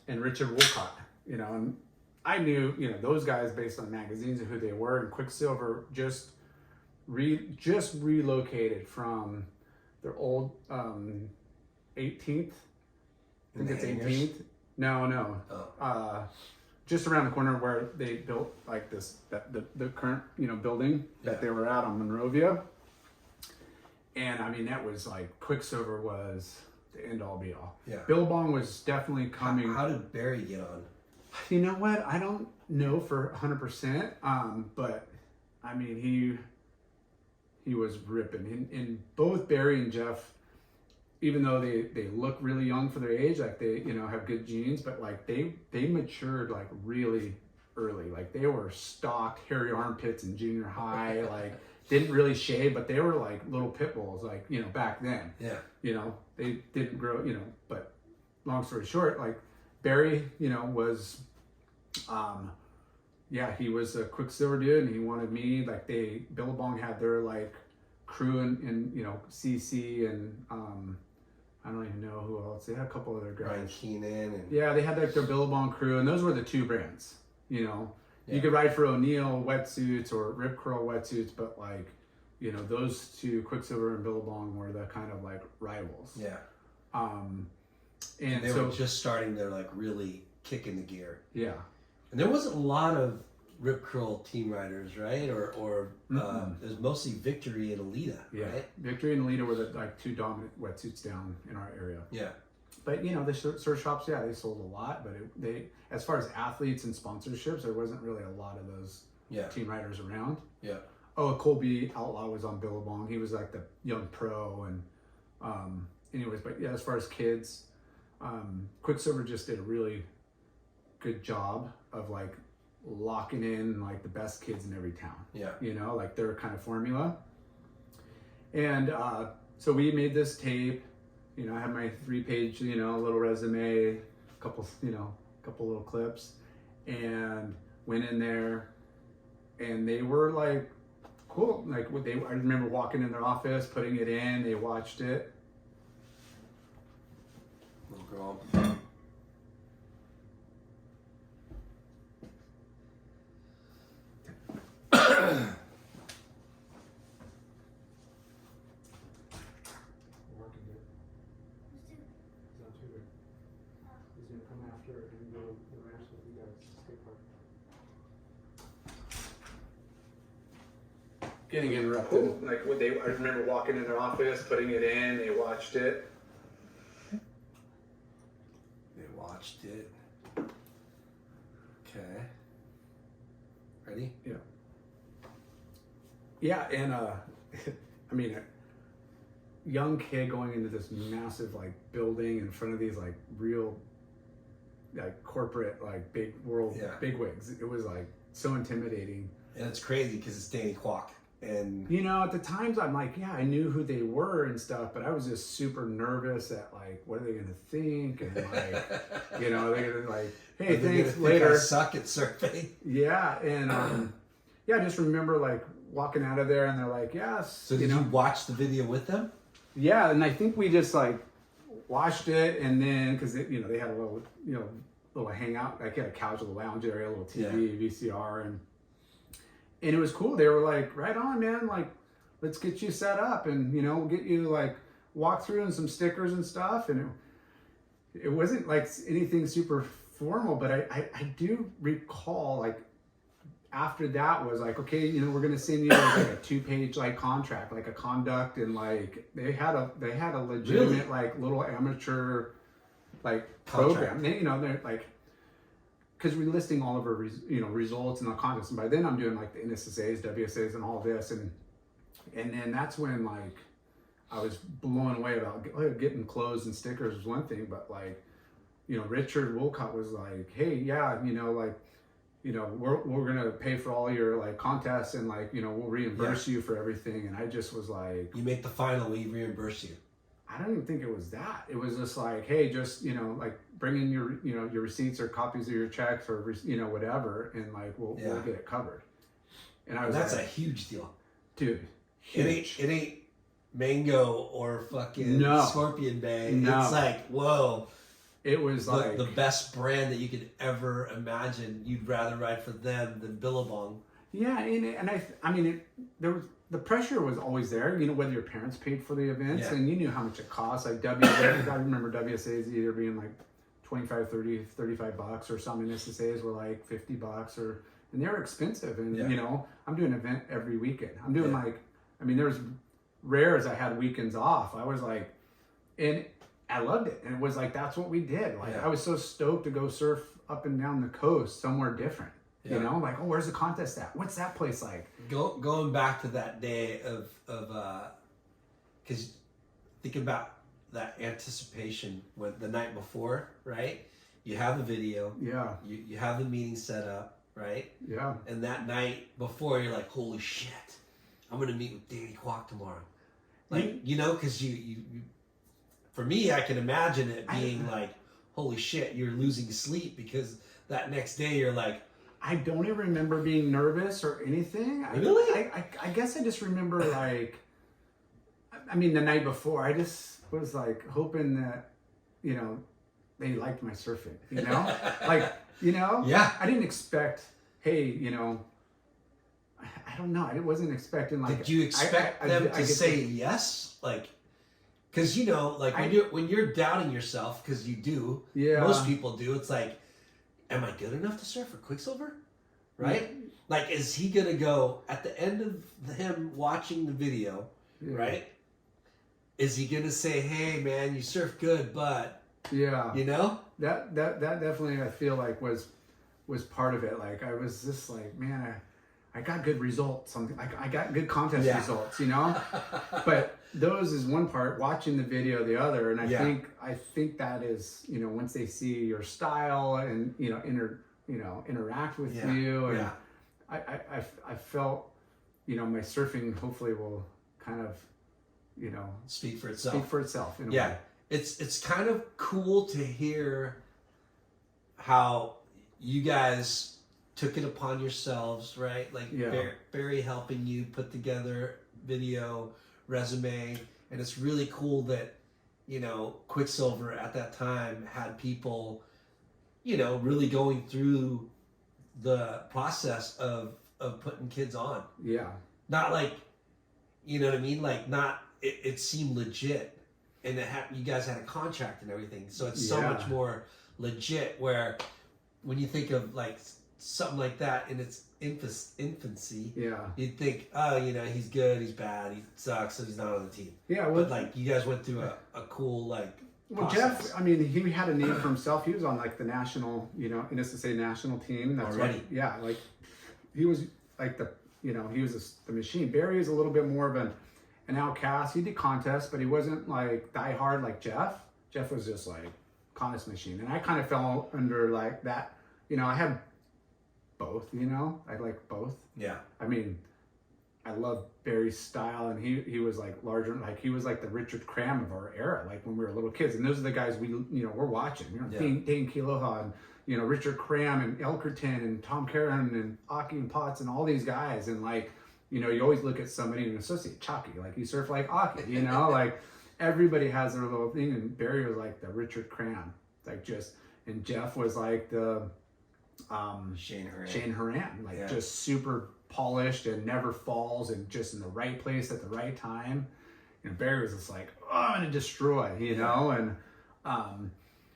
Richard Wolcott, you know, and I knew, you know, those guys based on magazines and who they were, and Quicksilver just relocated from their old 18th. I think it's 18th. No. Oh. Just around the corner where they built like the current, you know, building that they were at on Monrovia. And I mean, that was like Quicksilver was the end all be all. Yeah. Billabong was definitely coming. How did Barry get on? You know what? I don't know for 100%. But I mean, he was ripping. And both Barry and Jeff, even though they look really young for their age, like they, you know, have good genes, but like they matured like really early. Like they were stocked, hairy armpits in junior high, like didn't really shave, but they were like little pit bulls, like, you know, back then. Yeah. You know, they didn't grow, you know, but long story short, like Barry, you know, was, he was a Quicksilver dude and he wanted me, like Billabong had their like crew in you know, CC and, I don't even know who else. They had a couple other guys. Ryan Keenan. And... Yeah, they had like their Billabong crew, and those were the two brands. You know, you could ride for O'Neill wetsuits or Rip Curl wetsuits, but like, you know, those two, Quicksilver and Billabong, were the kind of like rivals. Yeah. And they were just starting to like really kick into gear. Yeah. And there wasn't a lot of Rip Curl team riders, right? Or it was mostly Victory and Alita, right? Victory and Alita were the like two dominant wetsuits down in our area. Yeah. But you know, the surf shops, they sold a lot, but they, as far as athletes and sponsorships, there wasn't really a lot of those team riders around. Yeah. Oh, Colby Outlaw was on Billabong. He was like the young pro, and anyways, but yeah, as far as kids, Quicksilver just did a really good job of like locking in like the best kids in every town. Yeah. You know, like their kind of formula. And so we made this tape. You know, I had my 3-page, you know, little resume, couple little clips, and went in there, and they were like, cool. Like I remember walking in their office, putting it in, they watched it. Little girl. getting interrupted. Like what I remember walking in their office, putting it in, they watched it. They watched it. Okay. Ready? Yeah. Yeah, and I mean, a young kid going into this massive like building in front of these like real like corporate like big world bigwigs. It was like so intimidating. And it's crazy because it's Danny Kwok. And you know, at the times I'm like, yeah, I knew who they were and stuff, but I was just super nervous at like, what are they gonna think? And like, you know, they're gonna like, hey, thanks later. I suck at surfing. Yeah, and yeah, I just remember like walking out of there and they're like, yes. So did you watch the video with them? Yeah, and I think we just like watched it, and then because they had a little little hangout, like had a couch, a little lounge area, a little TV, VCR, and it was cool. They were like, right on, man, like let's get you set up, and we'll get you like walk through and some stickers and stuff, and it wasn't like anything super formal, but I do recall like after that was like, okay, we're gonna send you like a 2-page like contract, like a conduct, and like they had a legitimate like little amateur like program. They, they're like, because we're listing all of our results and the contests, and by then I'm doing like the NSSAs, WSAs, and all this, and then that's when like I was blown away about getting clothes and stickers was one thing, but like Richard Wolcott was like, hey, yeah, like, we're gonna pay for all your like contests, and like we'll reimburse you for everything. And I just was like, you make the final, we reimburse you. I don't even think it was that. It was just like, hey, just like bring in your your receipts or copies of your checks or whatever, and like we'll get it covered. And I was that's like, a huge deal, dude. Huge. It ain't Mango or fucking Scorpion Bay. No. It's like, whoa. It was like the best brand that you could ever imagine. You'd rather ride for them than Billabong. Yeah, and I mean, there was the pressure was always there. Whether your parents paid for the events, and you knew how much it cost. Like I remember WSAs either being like $25, $30, $35, or some NSSAs were like $50, and they were expensive. And I'm doing an event every weekend. I'm doing there's rare as I had weekends off. I was like, and I loved it, and it was like that's what we did. Like I was so stoked to go surf up and down the coast somewhere different. Like, oh, where's the contest at? What's that place like? Going back to that day of because think about that anticipation when the night before, right? You have the video, you have the meeting set up, right? Yeah. And that night before, you're like, holy shit, I'm gonna meet with Danny Kwok tomorrow. Like, because you for me, I can imagine it being like, holy shit, you're losing sleep because that next day you're like, I don't even remember being nervous or anything. Really? I guess I just remember like, I mean, the night before, I just was like hoping that, they liked my surfing, like, Yeah. I didn't expect, hey, I don't know. I wasn't expecting like. Did you expect them to say yes? Like, because when you're doubting yourself, because you do, most people do. It's like, am I good enough to surf for Quicksilver? Right? Yeah. Like, is he gonna go at the end of him watching the video? Right? Is he gonna say, "Hey, man, you surf good, but that definitely I feel like was part of it. Like I was just like, man, I got good results. I got good contest results, But those is one part. Watching the video, the other, and I think that is once they see your style and interact with you, and I felt my surfing hopefully will kind of speak for itself. In a way. It's kind of cool to hear how you guys took it upon yourselves, right? Like Barry helping you put together video, resume, and it's really cool that Quicksilver at that time had people really going through the process of putting kids on. Not like, you know what I mean? Like not it seemed legit, and you guys had a contract and everything, so it's so much more legit. Where when you think of like something like that in its infancy, Yeah. you'd think, oh, he's good, he's bad, he sucks, so he's not on the team. Yeah. Well, But like you guys went through a cool well, process. Jeff, I mean, he had a name for himself. He was on like the national, NSSA national team. That's Already. Like, yeah, like he was like he was the machine. Barry is a little bit more of an outcast. He did contests, but he wasn't like die hard like Jeff. Jeff was just like contest machine, and I kind of fell under like that. I had both. I like both. Yeah. I mean, I love Barry's style, and he was like larger, like he was like the Richard Cram of our era, like when we were little kids. And those are the guys we're watching. Dane Kealoha and Richard Cram and Elkerton and Tom Caron and Aki and Potts and all these guys. And like you always look at somebody and associate Chalky, like you surf like Aki, like everybody has their little thing. And Barry was like the Richard Cram, like and Jeff was like the Shane Horan, like just super polished and never falls and just in the right place at the right time. Barry was just like, oh, I'm gonna destroy, and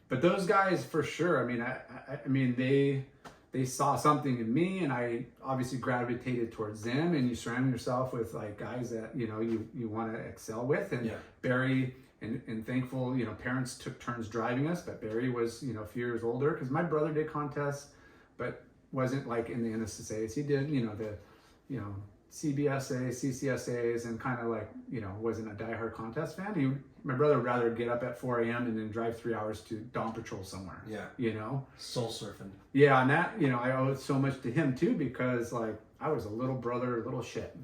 but those guys for sure. I mean, they saw something in me, and I obviously gravitated towards them. And you surround yourself with like guys that you want to excel with. And Barry and thankful, parents took turns driving us, but Barry was a few years older because my brother did contests, but wasn't like in the NSSAs. He did, the CBSA, CCSAs, and kind of like, wasn't a diehard contest fan. My brother would rather get up at 4 a.m. and then drive 3 hours to dawn patrol somewhere. Yeah. Soul surfing. Yeah, and that, I owe it so much to him too, because like I was a little brother, little shit,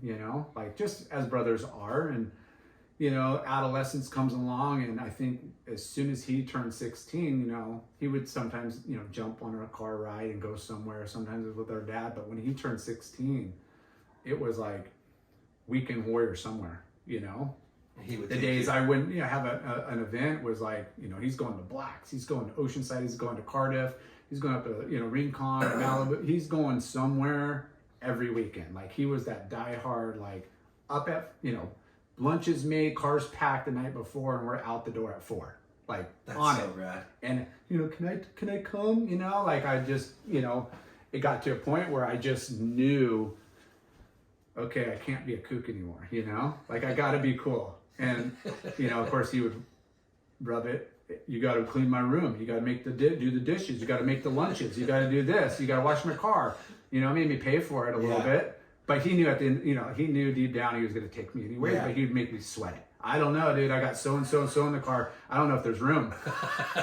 like just as brothers are. And, adolescence comes along, and I think as soon as he turned 16, he would sometimes, jump on a car ride and go somewhere. Sometimes it was with our dad, but when he turned 16, it was like weekend warrior somewhere, The days I wouldn't have an event was like, he's going to Blacks, he's going to Oceanside, he's going to Cardiff, he's going up to, Rincon, Malibu, he's going somewhere every weekend. Like he was that diehard, like up at, lunches made, cars packed the night before, and we're out the door at 4. Like that's on so it. rad. And can I come? Like I just, it got to a point where I just knew, okay, I can't be a kook anymore, like I gotta be cool. And of course he would rub it. You got to clean my room. You got to make do the dishes. You got to make the lunches. You got to do this. You got to wash my car. Made me pay for it a little bit. But he knew at the end, he knew deep down he was going to take me anyway. But he'd make me sweat it. I don't know, dude. I got so and so and so in the car. I don't know if there's room.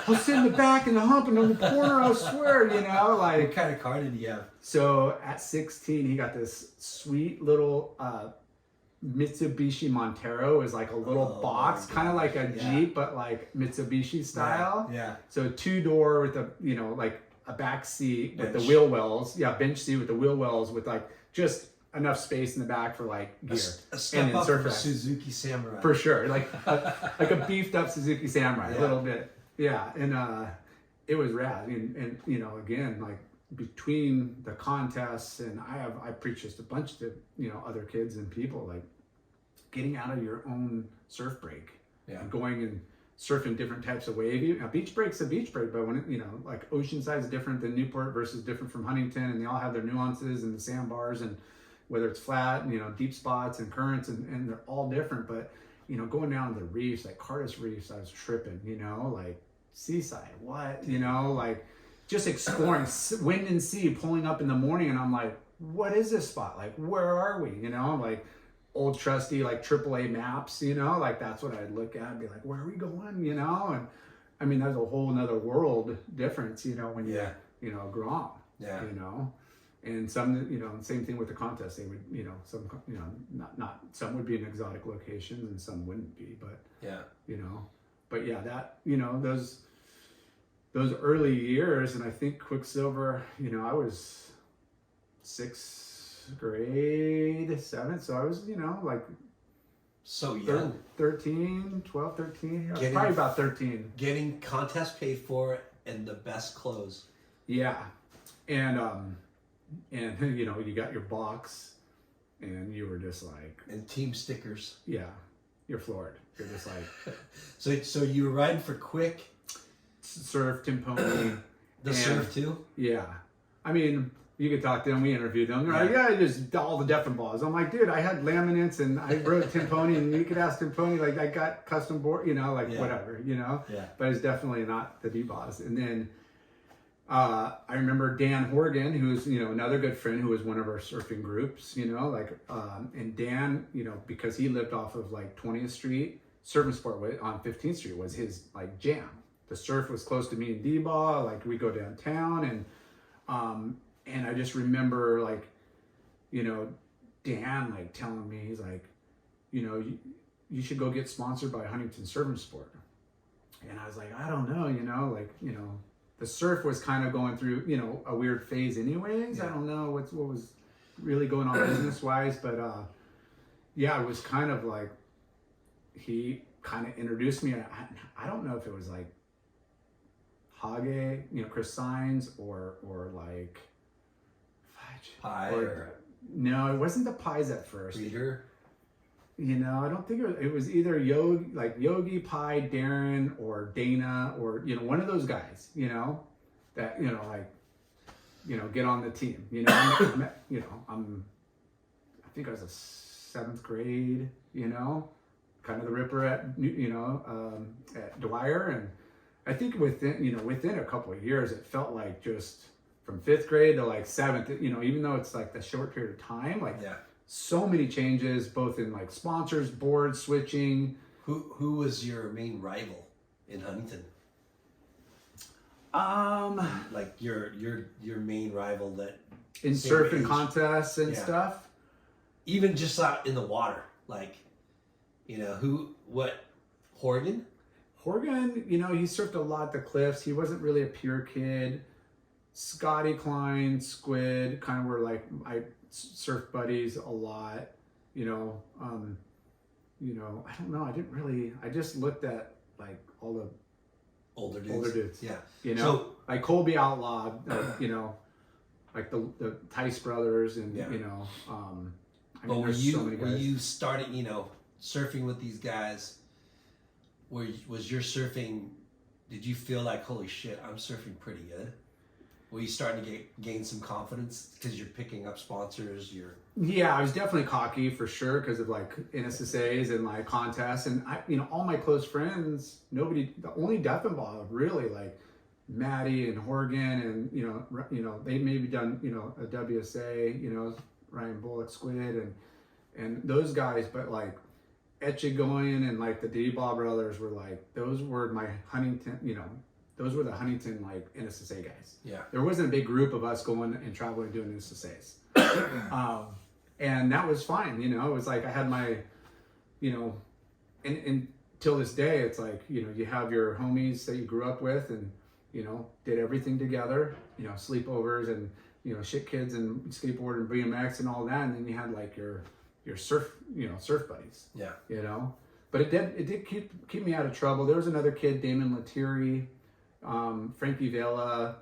I'll sit in the back in the hump and on the corner. I swear, like. What kind of car did he have? So at 16, he got this sweet little Mitsubishi Montero. Is like a little box, kind of like a Jeep, but like Mitsubishi style. Yeah. So 2-door with a like a back seat with the wheel wells. Yeah, bench seat with the wheel wells with like just enough space in the back for like gear. A step up from a Suzuki Samurai. For sure, like a beefed up Suzuki Samurai, a little bit. Yeah, and it was rad. And again, like between the contests, and I preach just a bunch to other kids and people, like getting out of your own surf break, and going and surfing different types of wave. A beach break's a beach break, but when it, like Oceanside is different than Newport versus different from Huntington, and they all have their nuances and the sandbars, and whether it's flat, deep spots and currents, and they're all different. But going down to the reefs, like Cardis Reefs, I was tripping. Like Seaside, what? Like just exploring wind and sea, pulling up in the morning, and I'm like, what is this spot? Like, where are we? Like old trusty like AAA maps. Like that's what I'd look at and be like, where are we going? And I mean, there's a whole nother world difference. When you Grom. Yeah. And some, same thing with the contest. They would, some, not some would be in exotic locations and some wouldn't be, but but yeah, that, those early years. And I think Quicksilver, I was 6th grade, 7th. So I was, like so young, 13, 12, 13, probably about 13. Getting contest paid for and the best clothes. Yeah. And you got your box, and you were just like, and team stickers. Yeah, you're floored. You're just like, so you were riding for Quick, surf, Tim Pony, the surf too. Yeah, I mean, You could talk to them. We interviewed them. They're like, Yeah. yeah, just all the different balls. I'm like, dude, I had laminates and I wrote Timponi, and you could ask Timponi, like, I got custom board, whatever, Yeah. But it's definitely not the D-Boss. And then I remember Dan Horgan, who's, another good friend who was one of our surfing groups, and Dan, because he lived off of like 20th Street, Surf and Sport on 15th Street was his like jam. The surf was close to me and D-Ball, like we go downtown, and I just remember like, Dan like telling me, he's like, you should go get sponsored by Huntington Surf and Sport. And I was like, I don't know, the surf was kind of going through, a weird phase anyways. Yeah. I don't know what was really going on business wise, but it was kind of like, he kind of introduced me. I don't know if it was like Hage, Chris Saenz or like Pie no, it wasn't the Pies at first. Reader. I don't think it was either Yogi, Pie, Darren, or Dana, or one of those guys. That get on the team. I think I was a 7th grade. Kind of the ripper at Dwyer, and I think within a couple of years, it felt like just from 5th grade to like 7th, even though it's like the short period of time, so many changes, both in like sponsors, board switching. Who was your main rival in Huntington? Like your main rival that in surfing contests and stuff. Even just out in the water, Horgan? Horgan, he surfed a lot the cliffs. He wasn't really a pure kid. Scotty Klein, Squid, kind of were like my surf buddies a lot. I don't know. I just looked at like all the older dudes. Yeah. So like Colby Outlaw, like the Tice brothers, and but were you starting, surfing with these guys? Was your surfing? Did you feel like, holy shit, I'm surfing pretty good? Were you starting to gain some confidence because you're picking up sponsors? Yeah, I was definitely cocky for sure because of like NSSAs and like contests, and all my close friends, the only deaf and ball really like Maddie and Horgan, and they maybe done a WSA, Ryan Bullock, Squid, and those guys, but like Etchigoyen and like the D-Ball brothers were like, those were my Huntington, those were the Huntington like NSSA guys. Yeah. There wasn't a big group of us going and traveling doing NSSAs. And that was fine, it was like I had my, and till this day, it's like, you have your homies that you grew up with and, did everything together, sleepovers and, shit kids and skateboard and BMX and all that. And then you had like your surf, surf buddies. Yeah. But it did keep me out of trouble. There was another kid, Damon Lettieri, Frankie Vela,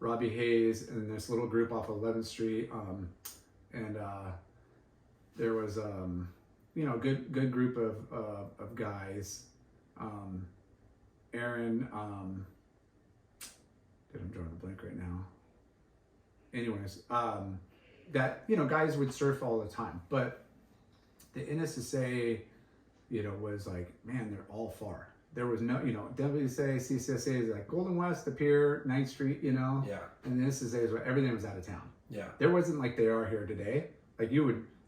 Robbie Hayes, and this little group off 11th Street. And there was, a good group of guys. Aaron, I'm drawing a blank right now. Anyways, that, guys would surf all the time, but the NSSA, was like, man, they're all far. There was no, WSA, CCSA is like Golden West, the Pier, 9th Street, Yeah. And the NSSA is where everything was out of town. Yeah. There wasn't like they are here today. Like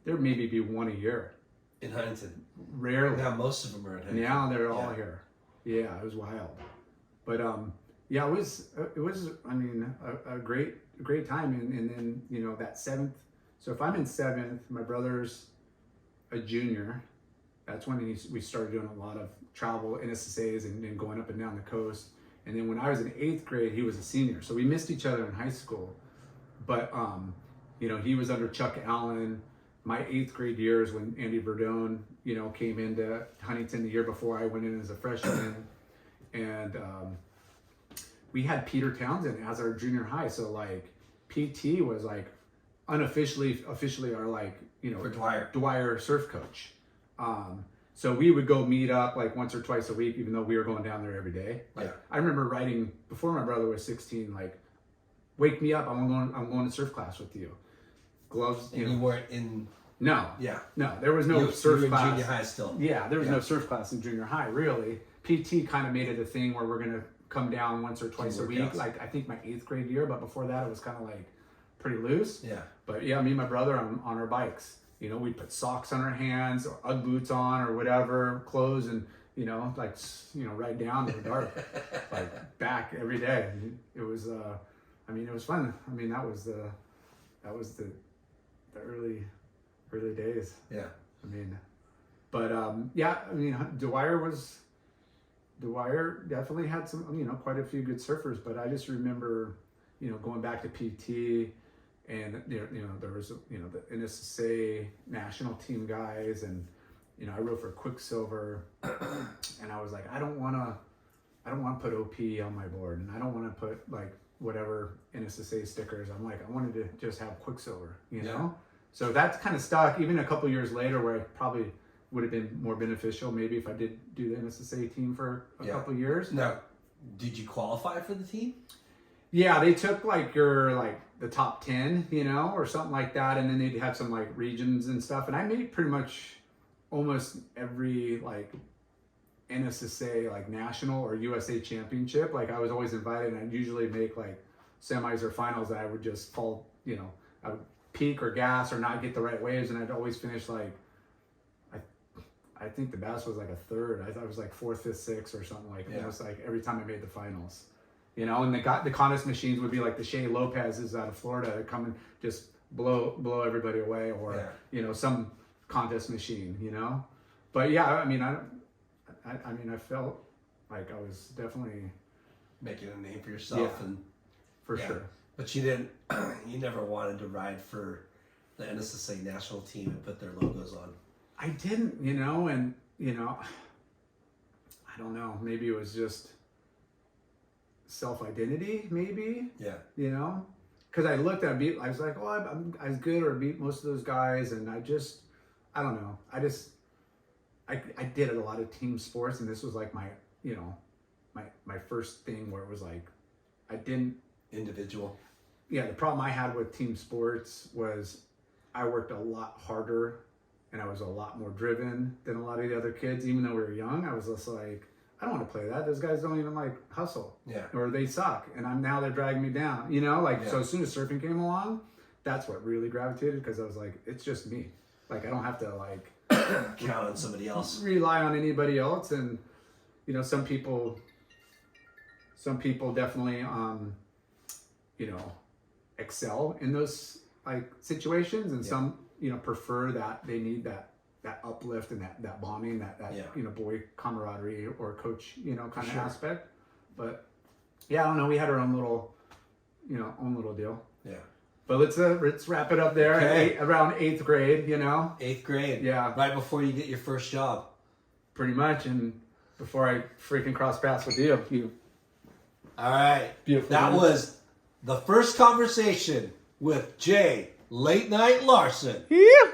there maybe be one a year. In Huntington. Rarely. Now most of them are in Huntington. Now they're all here. Yeah, it was wild. But it was a great time, and then that 7th. So if I'm in 7th, my brother's a junior. That's when we started doing a lot of travel NSSAs and going up and down the coast. And then when I was in 8th grade, he was a senior. So we missed each other in high school. But he was under Chuck Allen. My 8th grade years when Andy Verdone, came into Huntington the year before I went in as a freshman. And we had Peter Townsend as our junior high. So like PT was like officially our like, for Dwyer surf coach. So we would go meet up like once or twice a week, even though we were going down there every day. Like I remember riding before my brother was 16, like wake me up. I'm going to surf class with you. Gloves. And you weren't in. No. Yeah. No, there was no surf you were class. in junior high still. Yeah, there was no surf class in junior high, really. PT kind of made it a thing where we're going to come down once or twice a week. Like, I think my 8th grade year, but before that, it was kind of like pretty loose. Yeah. But yeah, me and my brother on our bikes, you know, we'd put socks on our hands or Ugg boots on or whatever, clothes, and, you know, like, you know, right down in the dark, like back every day. It was, I mean, it was fun. I mean, that was the early days. Yeah. I mean, but yeah, I mean, Dwyer definitely had some, you know, quite a few good surfers, but I just remember, you know, going back to PT and, you know, there was, you know, the NSSA national team guys, and, you know, I rode for Quicksilver and I was like, I don't want to put OP on my board, and I don't want to put like whatever NSSA stickers. I'm like, I wanted to just have Quicksilver, you know? So that's kind of stuck even a couple years later, where I probably would have been more beneficial maybe if I did do the NSSA team for a couple years. Now, did you qualify for the team? Yeah, they took like the top 10, you know, or something like that, and then they'd have some like regions and stuff. And I made pretty much almost every like NSSA like national or USA championship. Like I was always invited, and I'd usually make like semis or finals that I would just fall, you know, I would peak or gas or not get the right waves, and I'd always finish like, I think the best was like a third. I thought it was like 4th, 5th, 6th or something like almost like every time I made the finals, you know. And the contest machines would be like the Shea Lopez's out of Florida that come and just blow everybody away, or you know, some contest machine, you know. But yeah, I mean, I felt like I was definitely making a name for yourself, and for sure. But you didn't. You never wanted to ride for the NSSA national team and put their logos on. I didn't, you know, and you know, I don't know. Maybe it was just self-identity, maybe. Yeah. You know, because I looked at I was like, oh, I'm as good or beat most of those guys, and I don't know. I did a lot of team sports, and this was like my, you know, my first thing where it was like, I didn't. Individual. Yeah, the problem I had with team sports was I worked a lot harder, and I was a lot more driven than a lot of the other kids. Even though we were young, I was just like, I don't want to play that. Those guys don't even like hustle. Yeah. Or they suck, and now they're dragging me down. You know, like so as soon as surfing came along, that's what really gravitated, because I was like, it's just me. Like I don't have to like count on somebody else, rely on anybody else. And you know, some people definitely you know, excel in those like situations, and some, you know, prefer that they need that uplift and that bonding, that you know, boy camaraderie or coach, you know, kind of aspect. But yeah, I don't know, we had our own little deal. Yeah. But let's wrap it up there. Okay. Around 8th grade, you know. 8th grade. Yeah. Right before you get your first job. Pretty much, and before I freaking cross paths with you. All right. Beautiful. That was the first conversation with Jay Late Night Larson. Yeah.